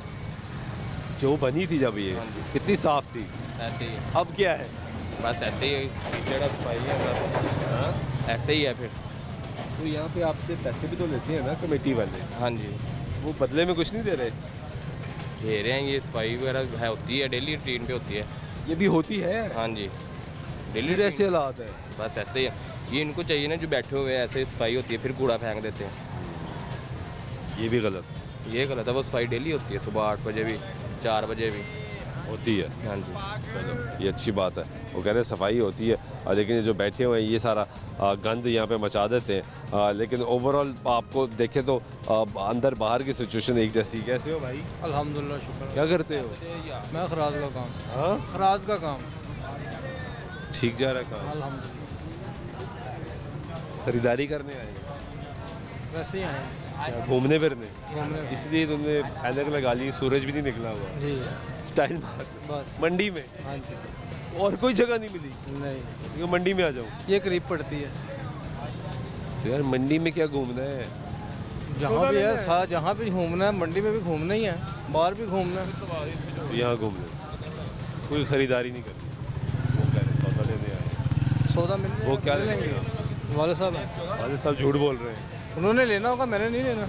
जो बनी थी जब ये हाँ जी। कितनी साफ थी, ऐसे ही अब क्या है? बस ऐसे ही कीचड़ अब सफाई है बस, ऐसे ही है फिर। तो यहाँ पे आपसे पैसे भी तो लेते हैं ना कमेटी वाले, हाँ जी, वो बदले में कुछ नहीं दे रहे? दे रहे हैं, ये सफाई वगैरह है, होती है डेली रूटीन पे होती है। ये भी होती है? हाँ जी, डेली फिर ऐसे हालात है। बस ऐसे ही है। ये इनको चाहिए ना, जो बैठे हुए हैं ऐसे सफाई होती है, फिर कूड़ा फेंक देते हैं, ये भी गलत ये गलत है। वो सफाई डेली होती है, सुबह 8 बजे भी, 4 बजे भी। होती है। हाँ जी, चलो ये अच्छी बात है, वो कह रहे हैं सफाई होती है, लेकिन ये जो बैठे हुए हैं ये सारा गंद यहाँ पे मचा देते हैं। लेकिन ओवरऑल आपको देखें तो अंदर बाहर की सिचुएशन एक जैसी। कैसे हो भाई? अल्हम्दुलिल्लाह, शुक्र। क्या करते हो? मैं खराज का काम। हाँ, खराज का काम ठीक जा रहा है काम? अल्हम्दुलिल्लाह। खरीदारी करने आए, वैसे ही आए क्या घूमने फिरने? घूमने। इसलिए तुमने ऐनक लगा ली, सूरज भी नहीं निकला हुआ, जी स्टाइल मार बस। मंडी में। हाँ जी। और कोई जगह नहीं मिली? नहीं, ये मंडी में आ जाऊँ? ये करीब पड़ती है। तो यार मंडी में क्या घूमना है? जहाँ भी है साथ, जहाँ भी घूमना है, मंडी में भी घूमना ही है, बाहर भी घूमना है। तो यहाँ घूमने कोई खरीदारी नहीं करनी, वो कह रहे सौदा लेने आए। सौदा मिल वो क्या मिल लेंगे? वाले साहब हैं, वाले साहब झूठ बोल रहे हैं, उन्होंने लेना होगा, मैंने नहीं लेना।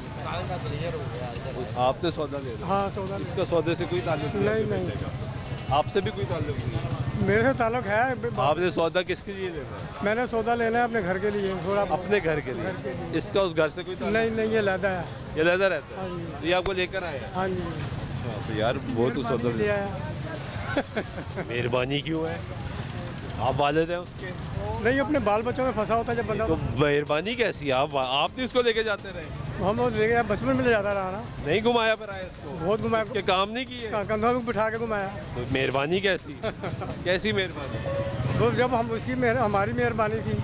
आपने सौदा ले रहे हाँ सौदा इसका सौदे से कोई ताल्लुक नहीं, नहीं नहीं। का। आपसे भी कोई ताल्लुक नहीं? मेरे से ताल्लुक है। आपने सौदा किसके लिए लेना है? मैंने सौदा लेना है अपने घर के लिए, थोड़ा। अपने घर के लिए? इसका उस घर से कोई ताल्लुक नहीं नहीं, ये लादा है। ये लहदा रहता हाँ है? जी। तो ये आपको लेकर आया है? हाँ जी, अच्छा, तो यार बहुत उस सौदा ले आया। मेहरबानी क्यों है? आप वालिद हैं उसके? नहीं, अपने बाल बच्चों में फंसा होता है जब बंदा। तो मेहरबानी कैसी? आप नहीं उसको लेके जाते रहे? हम लोग ले गए, बचपन में ले जाता रहा ना, नहीं घुमाया फिर आए उसको? बहुत घुमाया, उसके काम नहीं किए? कंधों में बिठा के घुमाया। तो मेहरबानी कैसी? कैसी मेहरबानी? तो जब हम उसकी हमारी मेहरबानी थी।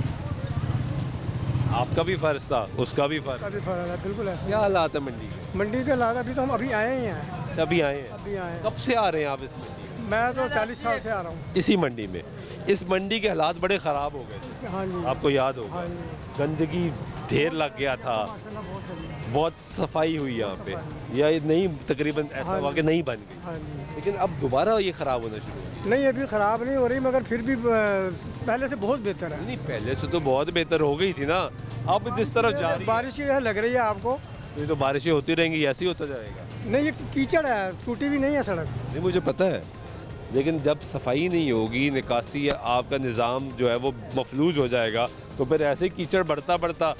आपका भी फर्ज था, उसका भी फर्ज। अभी फर्क है, बिल्कुल ऐसा। क्या हालात है मंडी के? मंडी के हालात अभी तो हम अभी आए ही हैं। सभी आए हैं? अभी आए हैं। कब से आ रहे हैं आप इस मंडी में? मैं तो 40 साल से आ रहा हूँ इसी मंडी में। इस मंडी के हालात बड़े ख़राब हो गए थे, हाँ जी। आपको याद होगा? हाँ जी, गंदगी ढेर लग गया था, माशाल्लाह बहुत सही है। बहुत सफाई हुई यहाँ पे, या ये नहीं तकरीबन ऐसा हाँ हुआ कि नहीं बन गई, हाँ जी। लेकिन अब दोबारा ये ख़राब होना शुरू हो गई। नहीं, अभी ख़राब नहीं हो रही, मगर फिर भी पहले से बहुत बेहतर है। नहीं पहले से तो बहुत बेहतर हो गई थी ना, अब जिस तरफ जा रही है बारिश की लग रही है आपको? ये तो बारिशें होती रहेंगी, ऐसे ही होता जाएगा। नहीं, ये कीचड़ है, टूटी भी नहीं है सड़क। नहीं मुझे पता है, लेकिन जब सफाई नहीं होगी, निकासी आपका निज़ाम जो है वो मफलूज हो जाएगा, तो फिर ऐसे ही कीचड़ बढ़ता बढ़ता,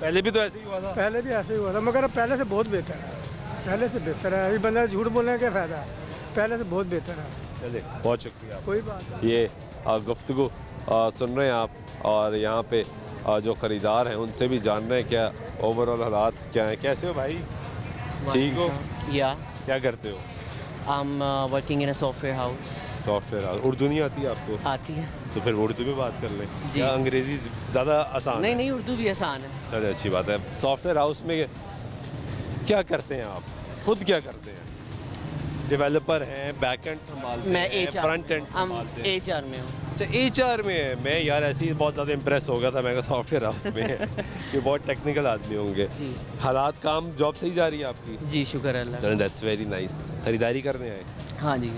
पहले भी तो ऐसे ही हुआ था। पहले भी ऐसे ही हुआ था, मगर अब पहले से बहुत बेहतर है। पहले से बेहतर है, अभी बंदा झूठ बोलने का क्या फ़ायदा है, पहले से बहुत बेहतर है। चले बहुत शुक्रिया। कोई बात नहीं। ये गुफ्तगू सुन रहे हैं आप, और यहाँ पे जो ख़रीदार हैं उनसे भी जान रहे हैं क्या ओवरऑल हालात क्या हैं। कैसे हो भाई? ठीक हो? Yeah, क्या करते हो? I'm working in a software house. Software. Urdu नहीं आती आपको? आती है। तो फिर उर्दू में बात कर लें। जी। क्या अंग्रेज़ी ज़्यादा आसान नहीं है? नहीं, उर्दू भी आसान है। चलिए अच्छी बात है। सॉफ्टवेयर हाउस में क्या करते हैं आप? खुद क्या करते हैं? डेवलपर हैं, बैक एंड संभालते मैं हैं, HR फ्रंट एंड हम संभालते हैं? HR में हूँ। अच्छा HR में है। मैं यार ऐसे ही बहुत ज़्यादा इम्प्रेस हो गया था, मैं सॉफ्टवेयर हाउस में है। ये बहुत टेक्निकल आदमी होंगे। जी हालात काम जॉब सही जा रही है आपकी? जी, शुक्र अल्लाह। That's very nice. खरीदारी करने आए? हाँ जी।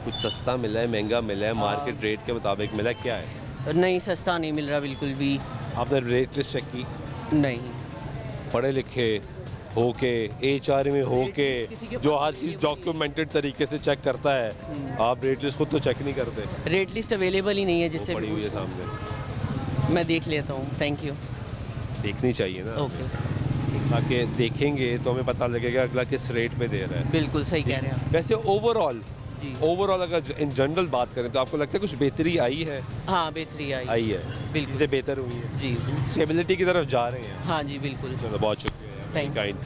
कुछ सस्ता मिला है, महंगा मिला है, मार्केट रेट के मुताबिक मिला है, क्या है? नहीं, सस्ता नहीं मिल रहा बिल्कुल भी। आपने रेट लिस्ट चेक की? नहीं। पढ़े लिखे होके, HR में होके, किसी के जो पास हर चीज़ डॉक्यूमेंटेड तरीके से चेक करता है, आप रेट लिस्ट खुद तो चेक नहीं करते? रेट लिस्ट अवेलेबल ही नहीं है, वो जिससे पड़ी हुई है सामने, मैं देख लेता हूँ। Thank you. देखनी चाहिए ना, ओके, ताकि देखेंगे तो हमें पता लगेगा अगला किस रेट में दे रहा है। बिल्कुल सही कह रहे हैं आप। वैसे ओवरऑल जी, अगर इन जनरल बात करें तो आपको लगता है कुछ बेहतरी आई है? हाँ बेहतरी आई। आई है, बिल्कुल। चीज़ें बेहतर हुई है, जी स्टेबिलिटी की तरफ जा रहे हैं। हाँ जी, बिल्कुल। चलो बहुत शुक्रिया, Thank काइंड।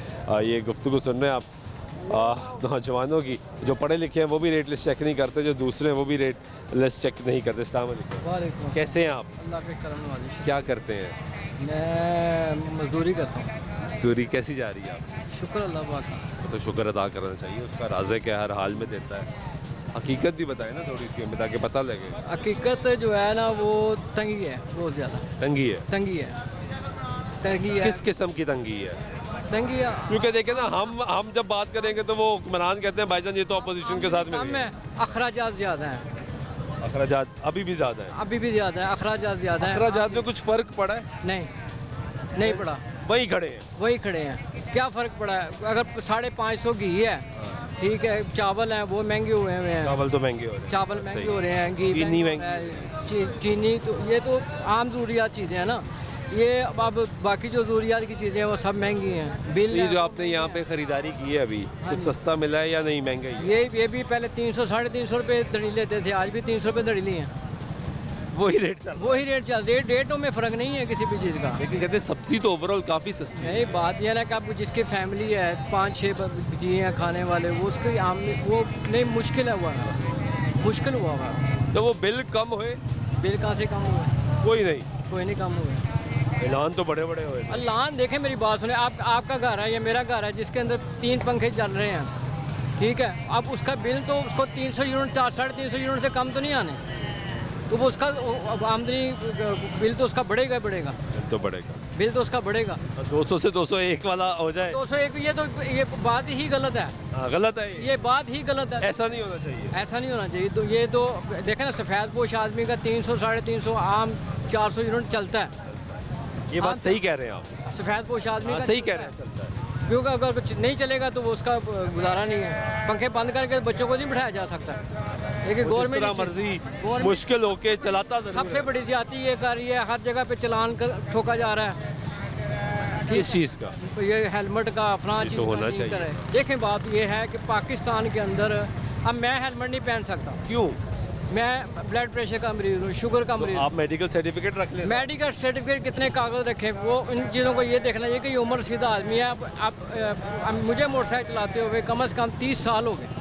ये गुफ्तगू सुन रहे हैं आप नौजवानों की, जो पढ़े लिखे हैं वो भी रेट लिस्ट चेक नहीं करते, जो दूसरे हैं वो भी रेट लिस्ट चेक नहीं करते। अस्सलाम वालेकुम। वालेकुम। कैसे हैं आप? अल्लाह के करम वाली। क्या करते हैं? मैं मजदूरी करता हूँ। मजदूरी कैसी जा रही है आप? शुक्र अल्लाह पाक का। तो शुक्र अदा करना चाहिए, उसका राज़िक है, हर हाल में देता है। हकीकत भी बताए ना थोड़ी सी हमें, ताकि पता लगे। हकीकत जो है ना, वो तंगी है, बहुत ज़्यादा तंगी है? तंगी है। तंगी है। किस किस्म की तंगी है? तंगी क्योंकि देखें ना, हम जब बात करेंगे तो वो हुक्मरान कहते हैं भाईजान ये तो अपोजिशन के साथ कम में है, अखराजात ज़्यादा हैं, अखराजात अभी भी ज़्यादा है। अभी भी ज़्यादा है, अखराजात ज़्यादा है। अखराजात में कुछ फ़र्क पड़ा है? नहीं पड़ा, वही खड़े हैं। वही खड़े हैं। क्या फ़र्क पड़ा है? अगर 550 घी है, ठीक है, चावल हैं वो महंगे हुए हैं, चावल तो महंगे हो रहे हैं, चावल महंगे हो रहे हैं, घी चीनी महंगा है, चीनी तो ये तो आम ज़रूरियात चीज़ें हैं ना। ये अब बाकी जो ज़रूरियात की चीज़ें हैं वो सब महंगी हैं। बिल ये जो आपने यहाँ पे ख़रीदारी की है अभी, कुछ सस्ता मिला है या नहीं महंगा ही है? ये भी पहले 300 350 रुपये दड़ी लेते थे, आज भी 300 रुपये दड़ी ली हैं। वही रेट चल रेटों में फ़र्क नहीं है किसी भी चीज़ का। लेकिन कहते हैं सब्जी तो ओवरऑल काफ़ी सस्ती है। नहीं, बात यह है ना कि अब जिसकी फैमिली है 5-6 जी हैं खाने वाले, वो उसकी वो नहीं मुश्किल है, हुआ मुश्किल हुआ हुआ। तो वो बिल कम हुए? बिल कहाँ से कम हुए? कोई नहीं कम हुए। ऐलान तो बड़े बड़े हुए। ऐलान देखें, मेरी बात सुने, आपका घर है, ये मेरा घर है, जिसके अंदर 3 पंखे चल रहे हैं, ठीक है। अब उसका बिल तो उसको 300 यूनिट 350 यूनिट से कम तो नहीं आने, तो वो उसका आमदनी बिल तो उसका बढ़ेगा। तो बढ़ेगा, बिल तो उसका बढ़ेगा। 200 से 201 वाला हो जाए। 201, ये बात ही गलत है। गलत है ये बात ही गलत है। ऐसा नहीं होना चाहिए, ऐसा नहीं होना चाहिए। तो ये तो देखें ना, सफ़ेद पोश आदमी का 300 350 आम 400 यूनिट चलता है। ये बात सही कह रहे हैं आप, सफ़ेद पोश आदमी का सही कह रहे हैं, चलता है। क्योंकि अगर कुछ नहीं चलेगा तो वो उसका गुजारा नहीं है। पंखे बंद करके बच्चों को नहीं बिठाया जा सकता, लेकिन गवर्नमेंट मर्जी मुश्किल होके चलाता सबसे बड़ी ज्यादती ये कर रही है, हर जगह पे चलान ठोका जा रहा है। किस चीज़ का? तो ये हेलमेट का अपना चीज़ तो होना चाहिए। देखें, बात ये है कि पाकिस्तान के अंदर अब मैं हेलमेट नहीं पहन सकता। क्यों? मैं ब्लड प्रेशर का मरीज़ हूँ, शुगर का मरीज़। आप मेडिकल सर्टिफिकेट रख लें। मेडिकल सर्टिफिकेट कितने कागज़ रखे, वो इन चीज़ों को ये देखना चाहिए कि ये उम्र सीधा आदमी है। अब मुझे मोटरसाइकिल चलाते हुए कम से कम 30 साल हो गए।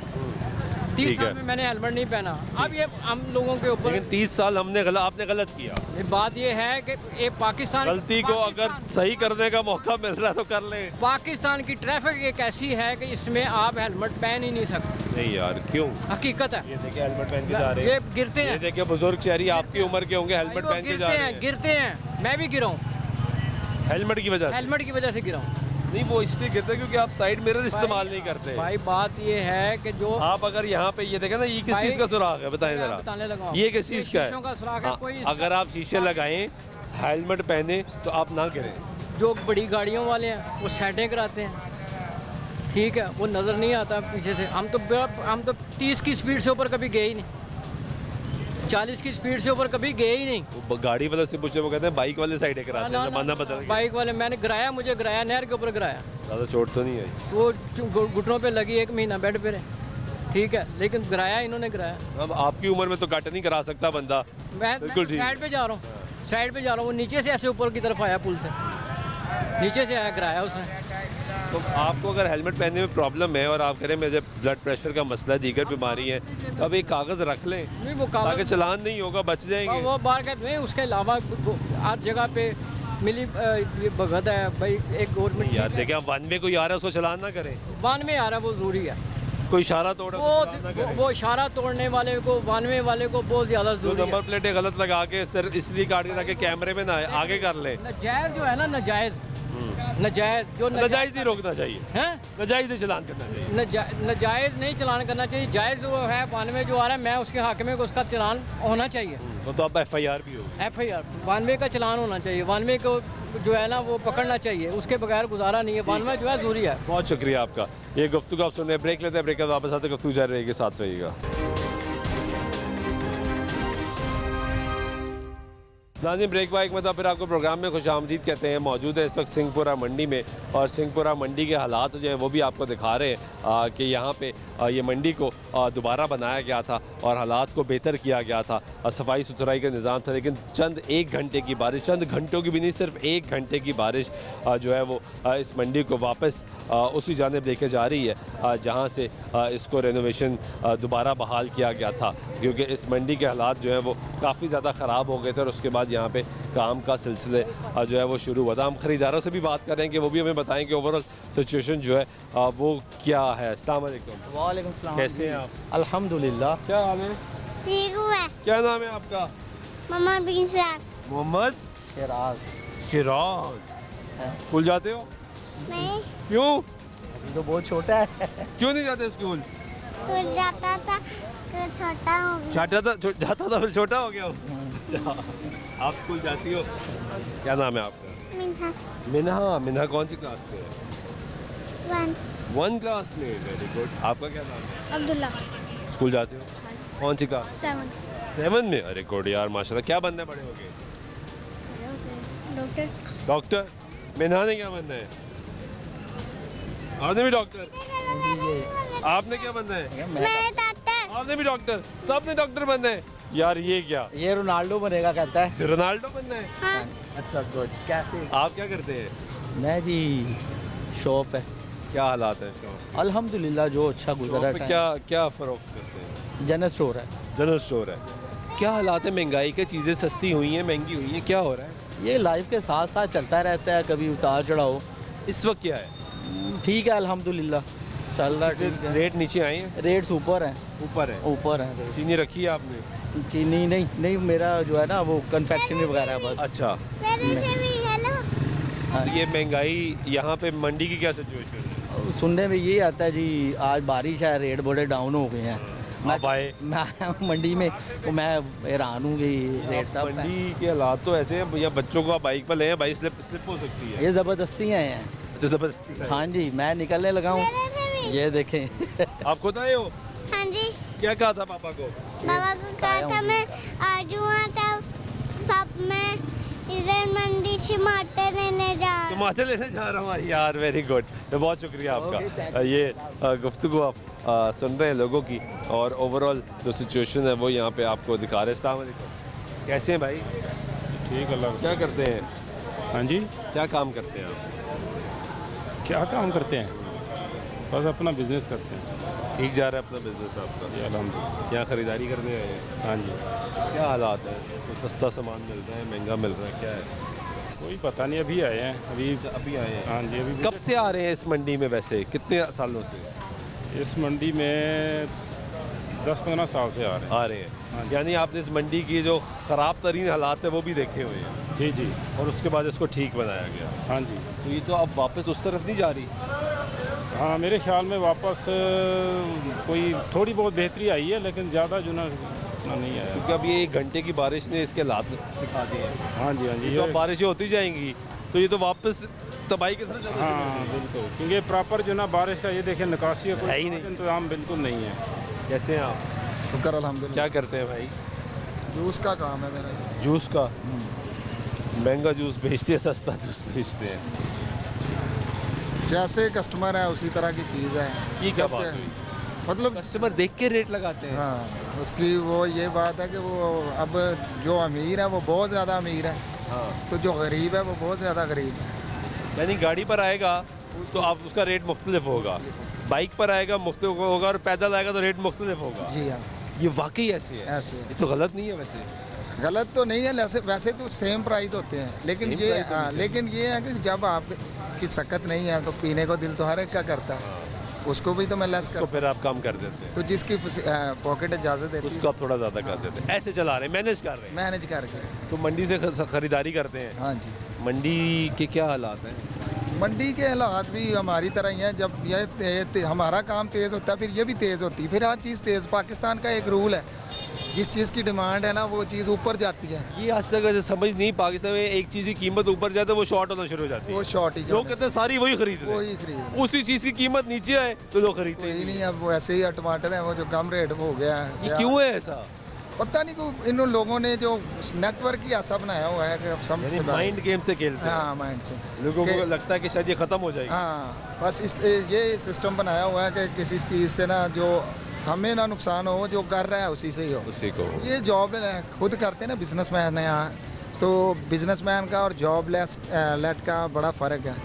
30 साल में मैंने हेलमेट नहीं पहना। अब ये हम लोगों के ऊपर, लेकिन 30 साल आपने गलत किया। बात ये है कि ये पाकिस्तान गलती को अगर सही करने का मौका मिल रहा है तो कर ले। पाकिस्तान की ट्रैफिक एक ऐसी है कि इसमें आप हेलमेट पहन ही नहीं सकते। नहीं यार, क्यों? हकीकत है। ये देखिए हेलमेट पहन के जा रहे हैं, ये गिरते हैं। ये देखिए बुजुर्ग शहरी आपकी उम्र के होंगे, हेलमेट पहन के जा रहे हैं। गिरते हैं, मैं भी गिरा हूँ हेलमेट की वजह से गिरा हूँ। नहीं, वो इसलिए गिरता है क्योंकि आप साइड मिरर इस्तेमाल नहीं करते। भाई बात ये है कि जो आप अगर यहाँ पे ये देखें ना, ये किस चीज़ का सुराख है बताएं जरा, ये किस चीज़ का है? अगर आप शीशे लगाएं, हेलमेट पहने तो आप ना गिरें। जो बड़ी गाड़ियों वाले हैं वो साइडें कराते हैं, ठीक है, वो नज़र नहीं आता पीछे से। हम तो 30 की स्पीड से ऊपर कभी गए ही नहीं, 40 की स्पीड से ऊपर कभी गए ही नहीं। वो गाड़ी वाले से पूछे, वो कहते हैं बाइक वाले साइड कराते हैं, ज़माना बदल गया। बाइक वाले मुझे गिराया नहर के ऊपर गिराया। ज़्यादा चोट तो नहीं आई? वो घुटनों पे लगी, 1 महीना बेड पे रहे, ठीक है, लेकिन गिराया इन्होंने गिराया। अब आपकी उम्र में तो कट नहीं करा सकता बंदा। मैं साइड पे जा रहा हूँ, वो नीचे से ऐसे ऊपर की तरफ आया, पुल से नीचे से आया, गिराया उसने। तो आपको अगर हेलमेट पहनने में प्रॉब्लम है और आप कह रहे हैं मुझे ब्लड प्रेशर का मसला, दीगर बीमारी है, तो अब एक कागज़ रख लें ताकि चलान नहीं होगा, बच जाएंगे। वो बार कहते हैं, उसके अलावा हर जगह पे मिली ये भगत है भाई, एक गवर्नमेंट। यार देखिए, आप वन वे कोई आ रहा है उसको चलान ना करें। वन में आ रहा है वो ज़रूरी है। कोई इशारा तोड़ा वो इशारा तोड़ने वाले को, वन वे वाले को बहुत ज़्यादा ज़रूरी है। नंबर प्लेटें गलत लगा के सर इसलिए काट के ताकि कैमरे में ना आए, आगे कर ले। नाजायज़ जो है ना, नाजायज़ नहीं रोकना चाहिए, हैं? नाजायज़ ही चलान करना चाहिए। नाजायज़ नहीं चलान करना चाहिए। जायज़ जो है 92 जो आ रहा है, मैं उसके हक में उसका चलान होना चाहिए। तो अब FIR भी होगी। FIR 92 का चलान होना चाहिए। 92 को जो है ना वो पकड़ना चाहिए, उसके बगैर गुजारा नहीं है। 92 जो है ज़रूरी है। बहुत शुक्रिया आपका। ये गुफ्तगू आप सुन रहे हैं, ब्रेक लेते हैं, ब्रेक के बाद वापस आते गुफ्तगू जारी रहेगी, साथ रहिएगा। नाज़रीन, ब्रेक बाइक में फिर आपको प्रोग्राम में खुश आमदीद कहते हैं। मौजूद है इस वक्त सिंहपुरा मंडी में, और सिंहपुरा मंडी के हालात जो हैं वो भी आपको दिखा रहे हैं कि यहाँ पे ये मंडी को दोबारा बनाया गया था और हालात को बेहतर किया गया था, सफाई सुथराई का निज़ाम था, लेकिन चंद 1 घंटे की बारिश, चंद घंटों की भी नहीं, सिर्फ 1 घंटे की बारिश जो है वो इस मंडी को वापस उसी जानिब लेके जा रही है जहाँ से इसको रेनोवेशन दोबारा बहाल किया गया था, क्योंकि इस मंडी के हालात जो है वो काफ़ी ज़्यादा ख़राब हो गए थे और उसके बाद यहाँ पे काम का सिलसिले जो है वो शुरू हुआ था। हम ख़रीदारों से भी बात कर रहे हैं कि वो भी हमें बताएं कि ओवरऑल सिचुएशन जो है वो क्या है। अस्सलाम वालेकुम। वालेकुम सलाम। कैसे हैं आप? अल्हम्दुलिल्लाह। क्या हाल है? ठीक है। क्या नाम है आपका? मोहम्मद बिन सिराज। मोहम्मद शिराज। शिराज। स्कूल जाते हो? नहीं, क्यों? तो बहुत छोटा है। क्यों नहीं जाते स्कूल? स्कूल जाता था तो छोटा हो गया। जाता था फिर छोटा हो गया हो? अच्छा, आप स्कूल जाती हो? क्या नाम है आपका? मिन्हा मिन्हा। मिन्हा कौन सी क्लास में है? 1 1 क्लास में। Very good. आपका क्या नाम है? अब्दुल्ला स्कूल जाते हो? कौन सी क्लास? 7 7 में। अरे गुड यार, माशाल्लाह। क्या बनना है बड़े हो गए? डॉक्टर। डॉक्टर। मिन्हा ने क्या बनना है? आपने भी डॉक्टर? आपने क्या बनना है? मैं डॉक्टर। आपने भी डॉक्टर? सबने डॉक्टर बनना है यार। ये क्या? ये रोनाल्डो बनेगा कहता है। रोनाल्डो बनना है? हाँ, अच्छा गुड। कैसे? आप क्या करते हैं? मैं जी शॉप है। क्या हालात है शॉप? अल्हम्दुलिल्लाह जो अच्छा गुजरा पे? है। क्या फरोख्त करते हैं? जनरल स्टोर है। जनरल स्टोर है। क्या हालात है? महंगाई की चीज़ें सस्ती हुई हैं, महंगी हुई हैं, क्या हो रहा है? ये लाइफ के साथ साथ चलता रहता है, कभी उतार चढ़ाओ। इस वक्त क्या है? ठीक है अल्हम्दुलिल्लाह चल रहा है। ठीक है। रेट नीचे आए हैं? रेट्स ऊपर हैं। ऊपर है। ऊपर हैं। चीनी रखी है आपने? चीनी नहीं मेरा जो है ना वो कन्फेक्शनरी वगैरह है बस। अच्छा। मेरे से भी हेलो। ये महंगाई यहाँ पे मंडी की क्या सिचुएशन है? सुनने में ये आता है जी आज बारिश है, रेट बड़े डाउन हो गए हैं। आप आए? मैं मंडी में तो मैं हैरान हूँ कि रेट साहब मंडी के हालात तो ऐसे हैं भैया, बच्चों को आप बाइक पर ले हैं, बाइक स्लिप हो सकती है। ये ज़बरदस्ती आए हैं। अच्छा, जबरदस्ती है। हाँ जी, मैं निकलने लगा हूँ। ये देखें। आप खुद आए हो? हाँ जी। क्या कहा था पापा को? बाबा को कहा था मैं आज हुआ था, पाप मैं इधर मंडी से टमाटर लेने जा रहा हूँ। टमाटर लेने जा रहा हूँ यार। Very good. तो बहुत शुक्रिया आपका। ये गुफ्तगू आप सुन रहे हैं लोगों की, और ओवरऑल जो सिचुएशन है वो यहाँ पे आपको दिखा रहे हैं। अस्सलाम वालेकुम। कैसे हैं भाई? ठीक है। क्या करते हैं? हाँ जी, क्या काम करते हैं आप? क्या काम करते हैं? बस अपना बिजनेस करते हैं। ठीक जा रहा है अपना बिजनेस आपका? ये अल्हम्दुलिल्लाह। क्या ख़रीदारी करने आए हैं? हाँ जी। क्या हालात है? तो सस्ता सामान मिल रहा है, महंगा मिल रहा है, क्या है? कोई पता नहीं, अभी आए हैं। अभी आए हैं? हाँ जी। अभी कब से आ रहे हैं इस मंडी में? वैसे कितने सालों से इस मंडी में 10-15 साल से आ रहे हैं। हैं? यानी आपने इस मंडी की जो ख़राब तरीन हालात है वो भी देखे हुए हैं? जी जी। और उसके बाद इसको ठीक बनाया गया। हाँ जी। तो ये तो अब वापस उस तरफ नहीं जा रही? हाँ, मेरे ख्याल में वापस कोई थोड़ी बहुत बेहतरी आई है, लेकिन ज़्यादा जो ना नहीं आया। क्योंकि अब ये 1 घंटे की बारिश ने इसके हालात दिखा दिए हैं। हाँ जी। हाँ जी। तो अब बारिशें होती जाएंगी तो ये तो वापस तबाही की तरफ चला जाएगा। हाँ बिल्कुल, क्योंकि प्रॉपर जो ना बारिश का ये देखें निकासी का है ही कोई नहीं। इंतजाम बिल्कुल नहीं है। कैसे हैं आप? शुक्र अल्हम्दुलिल्लाह। क्या करते हैं भाई? जूस का काम है मेरा। जूस का? महंगा जूस बेचते हैं, सस्ता जूस बेचते हैं? जैसे कस्टमर है उसी तरह की चीज़ है। ये क्या जब बात हुई? मतलब कस्टमर देख के रेट लगाते हैं? हाँ, उसकी वो ये बात है कि वो अब जो अमीर है वो बहुत ज़्यादा अमीर है। हाँ। तो जो गरीब है वो बहुत ज़्यादा गरीब है। यानी गाड़ी पर आएगा तो आप उसका रेट मुख्तलिफ होगा, बाइक पर आएगा मुख्तलिफ होगा, और पैदल आएगा तो रेट मुख्तलिफ होगा। जी हाँ। ये वाकई ऐसे है? ऐसे है। ये तो गलत नहीं है वैसे? गलत तो नहीं है, वैसे तो सेम प्राइस होते हैं, लेकिन Same ये price हाँ, होते हैं। लेकिन ये है कि जब आपकी सकत नहीं है तो पीने को दिल तो हर एक का करता है। उसको भी तो मैं लेस उसको फिर आप कम कर देते हैं? तो जिसकी पॉकेट इजाज़त देती है उसको आप थोड़ा ज़्यादा कर देते हैं। ऐसे चला रहे हैं, मैनेज कर रहे हैं। मैनेज करके। तो मंडी से ख़रीदारी करते हैं? हाँ जी। मंडी के क्या हालात हैं? मंडी के हालात भी हमारी तरह ही हैं। जब ये हमारा काम तेज़ होता है फिर ये भी तेज़ होती है, फिर हर चीज़ तेज़। पाकिस्तान का एक रूल है, जिस चीज़ की डिमांड है ना वो चीज़ ऊपर जाती है। ये आज तक वैसे समझ नहीं, पाकिस्तान में एक चीज़ की कीमत ऊपर जाए तो वो शॉर्ट होना शुरू हो जाती है। वो शॉर्ट ही लोग कहते हैं सारी वही खरीद रहे हैं। वही खरीद। उसी चीज़ की कीमत नीचे आए तो लोग खरीदते यही ही नहीं, अब वैसे ही टमाटर है वो जो कम रेट हो गया है। ये क्यों है ऐसा? पता नहीं को इन लोगों ने जो नेटवर्क ही ऐसा बनाया हुआ है कि अब समझ से माइंड गेम से खेलते हैं। हाँ, माइंड से लोगों को लगता है कि शायद ये खत्म हो जाएगी। हाँ, बस ये सिस्टम बनाया हुआ है कि किसी चीज़ से ना जो हमें ना नुकसान हो, जो कर रहा है उसी से ही हो। उसी को ये जॉब खुद करते हैं ना बिजनेसमैन है यहाँ, तो बिजनेसमैन का और जॉब लेट का बड़ा फ़र्क है।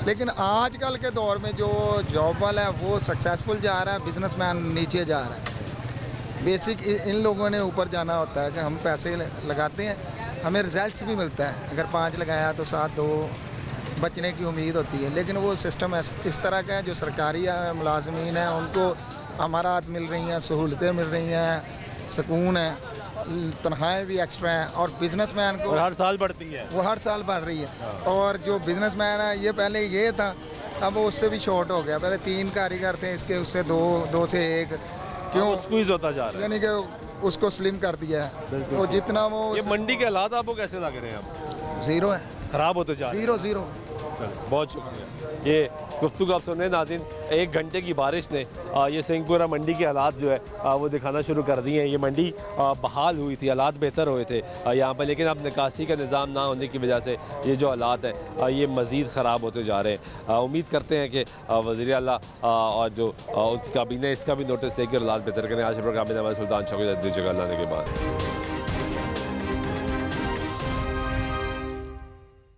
लेकिन आजकल के दौर में जो जॉब वाला है वो सक्सेसफुल जा रहा है, बिजनेसमैन नीचे जा रहा है। बेसिक इन लोगों ने ऊपर जाना होता है कि हम पैसे लगाते हैं, हमें रिजल्ट्स भी मिलता है। अगर 5 लगाया तो 7 2 बचने की उम्मीद होती है। लेकिन वो सिस्टम इस तरह का है, जो सरकारी मुलाजमीन हैं उनको अमारात मिल रही हैं, सहूलतें मिल रही हैं, सुकून है। तनख्वाहें भी एक्स्ट्रा हैं और बिजनेसमैन को और हर साल बढ़ती है। वो हर साल बढ़ रही है। और जो बिजनेसमैन है ये पहले ये था, अब वो उससे भी शॉर्ट हो गया। पहले 3 कारीगर थे, इसके उससे 2 से 1 क्यों स्क्वीज होता जा रहा है, यानी कि उसको स्लिम कर दिया है। तो जितना वो ये मंडी के हालात आपको कैसे लग रहे हैं? अब ज़ीरो है, खराब होते जा रहे हैं। ज़ीरो। बहुत शुक्रिया। ये गुफ्तगू आप सुन रहे हैं नाज़रीन, 1 घंटे की बारिश ने ये सिंहपुरा मंडी के हालात जो है वो दिखाना शुरू कर दिए हैं। ये मंडी बहाल हुई थी, हालात बेहतर हुए थे यहाँ पर, लेकिन अब निकासी का निज़ाम ना होने की वजह से ये जो हालात है ये मज़ीद ख़राब होते जा रहे हैं। उम्मीद करते हैं कि वज़ीर आला और जो उनकी काबीना इसका भी नोटिस लेकर हालात बेहतर करें। आज के प्रोग्राम में हमारे सुल्तान चौकी दीजिएगा लाने के बाद।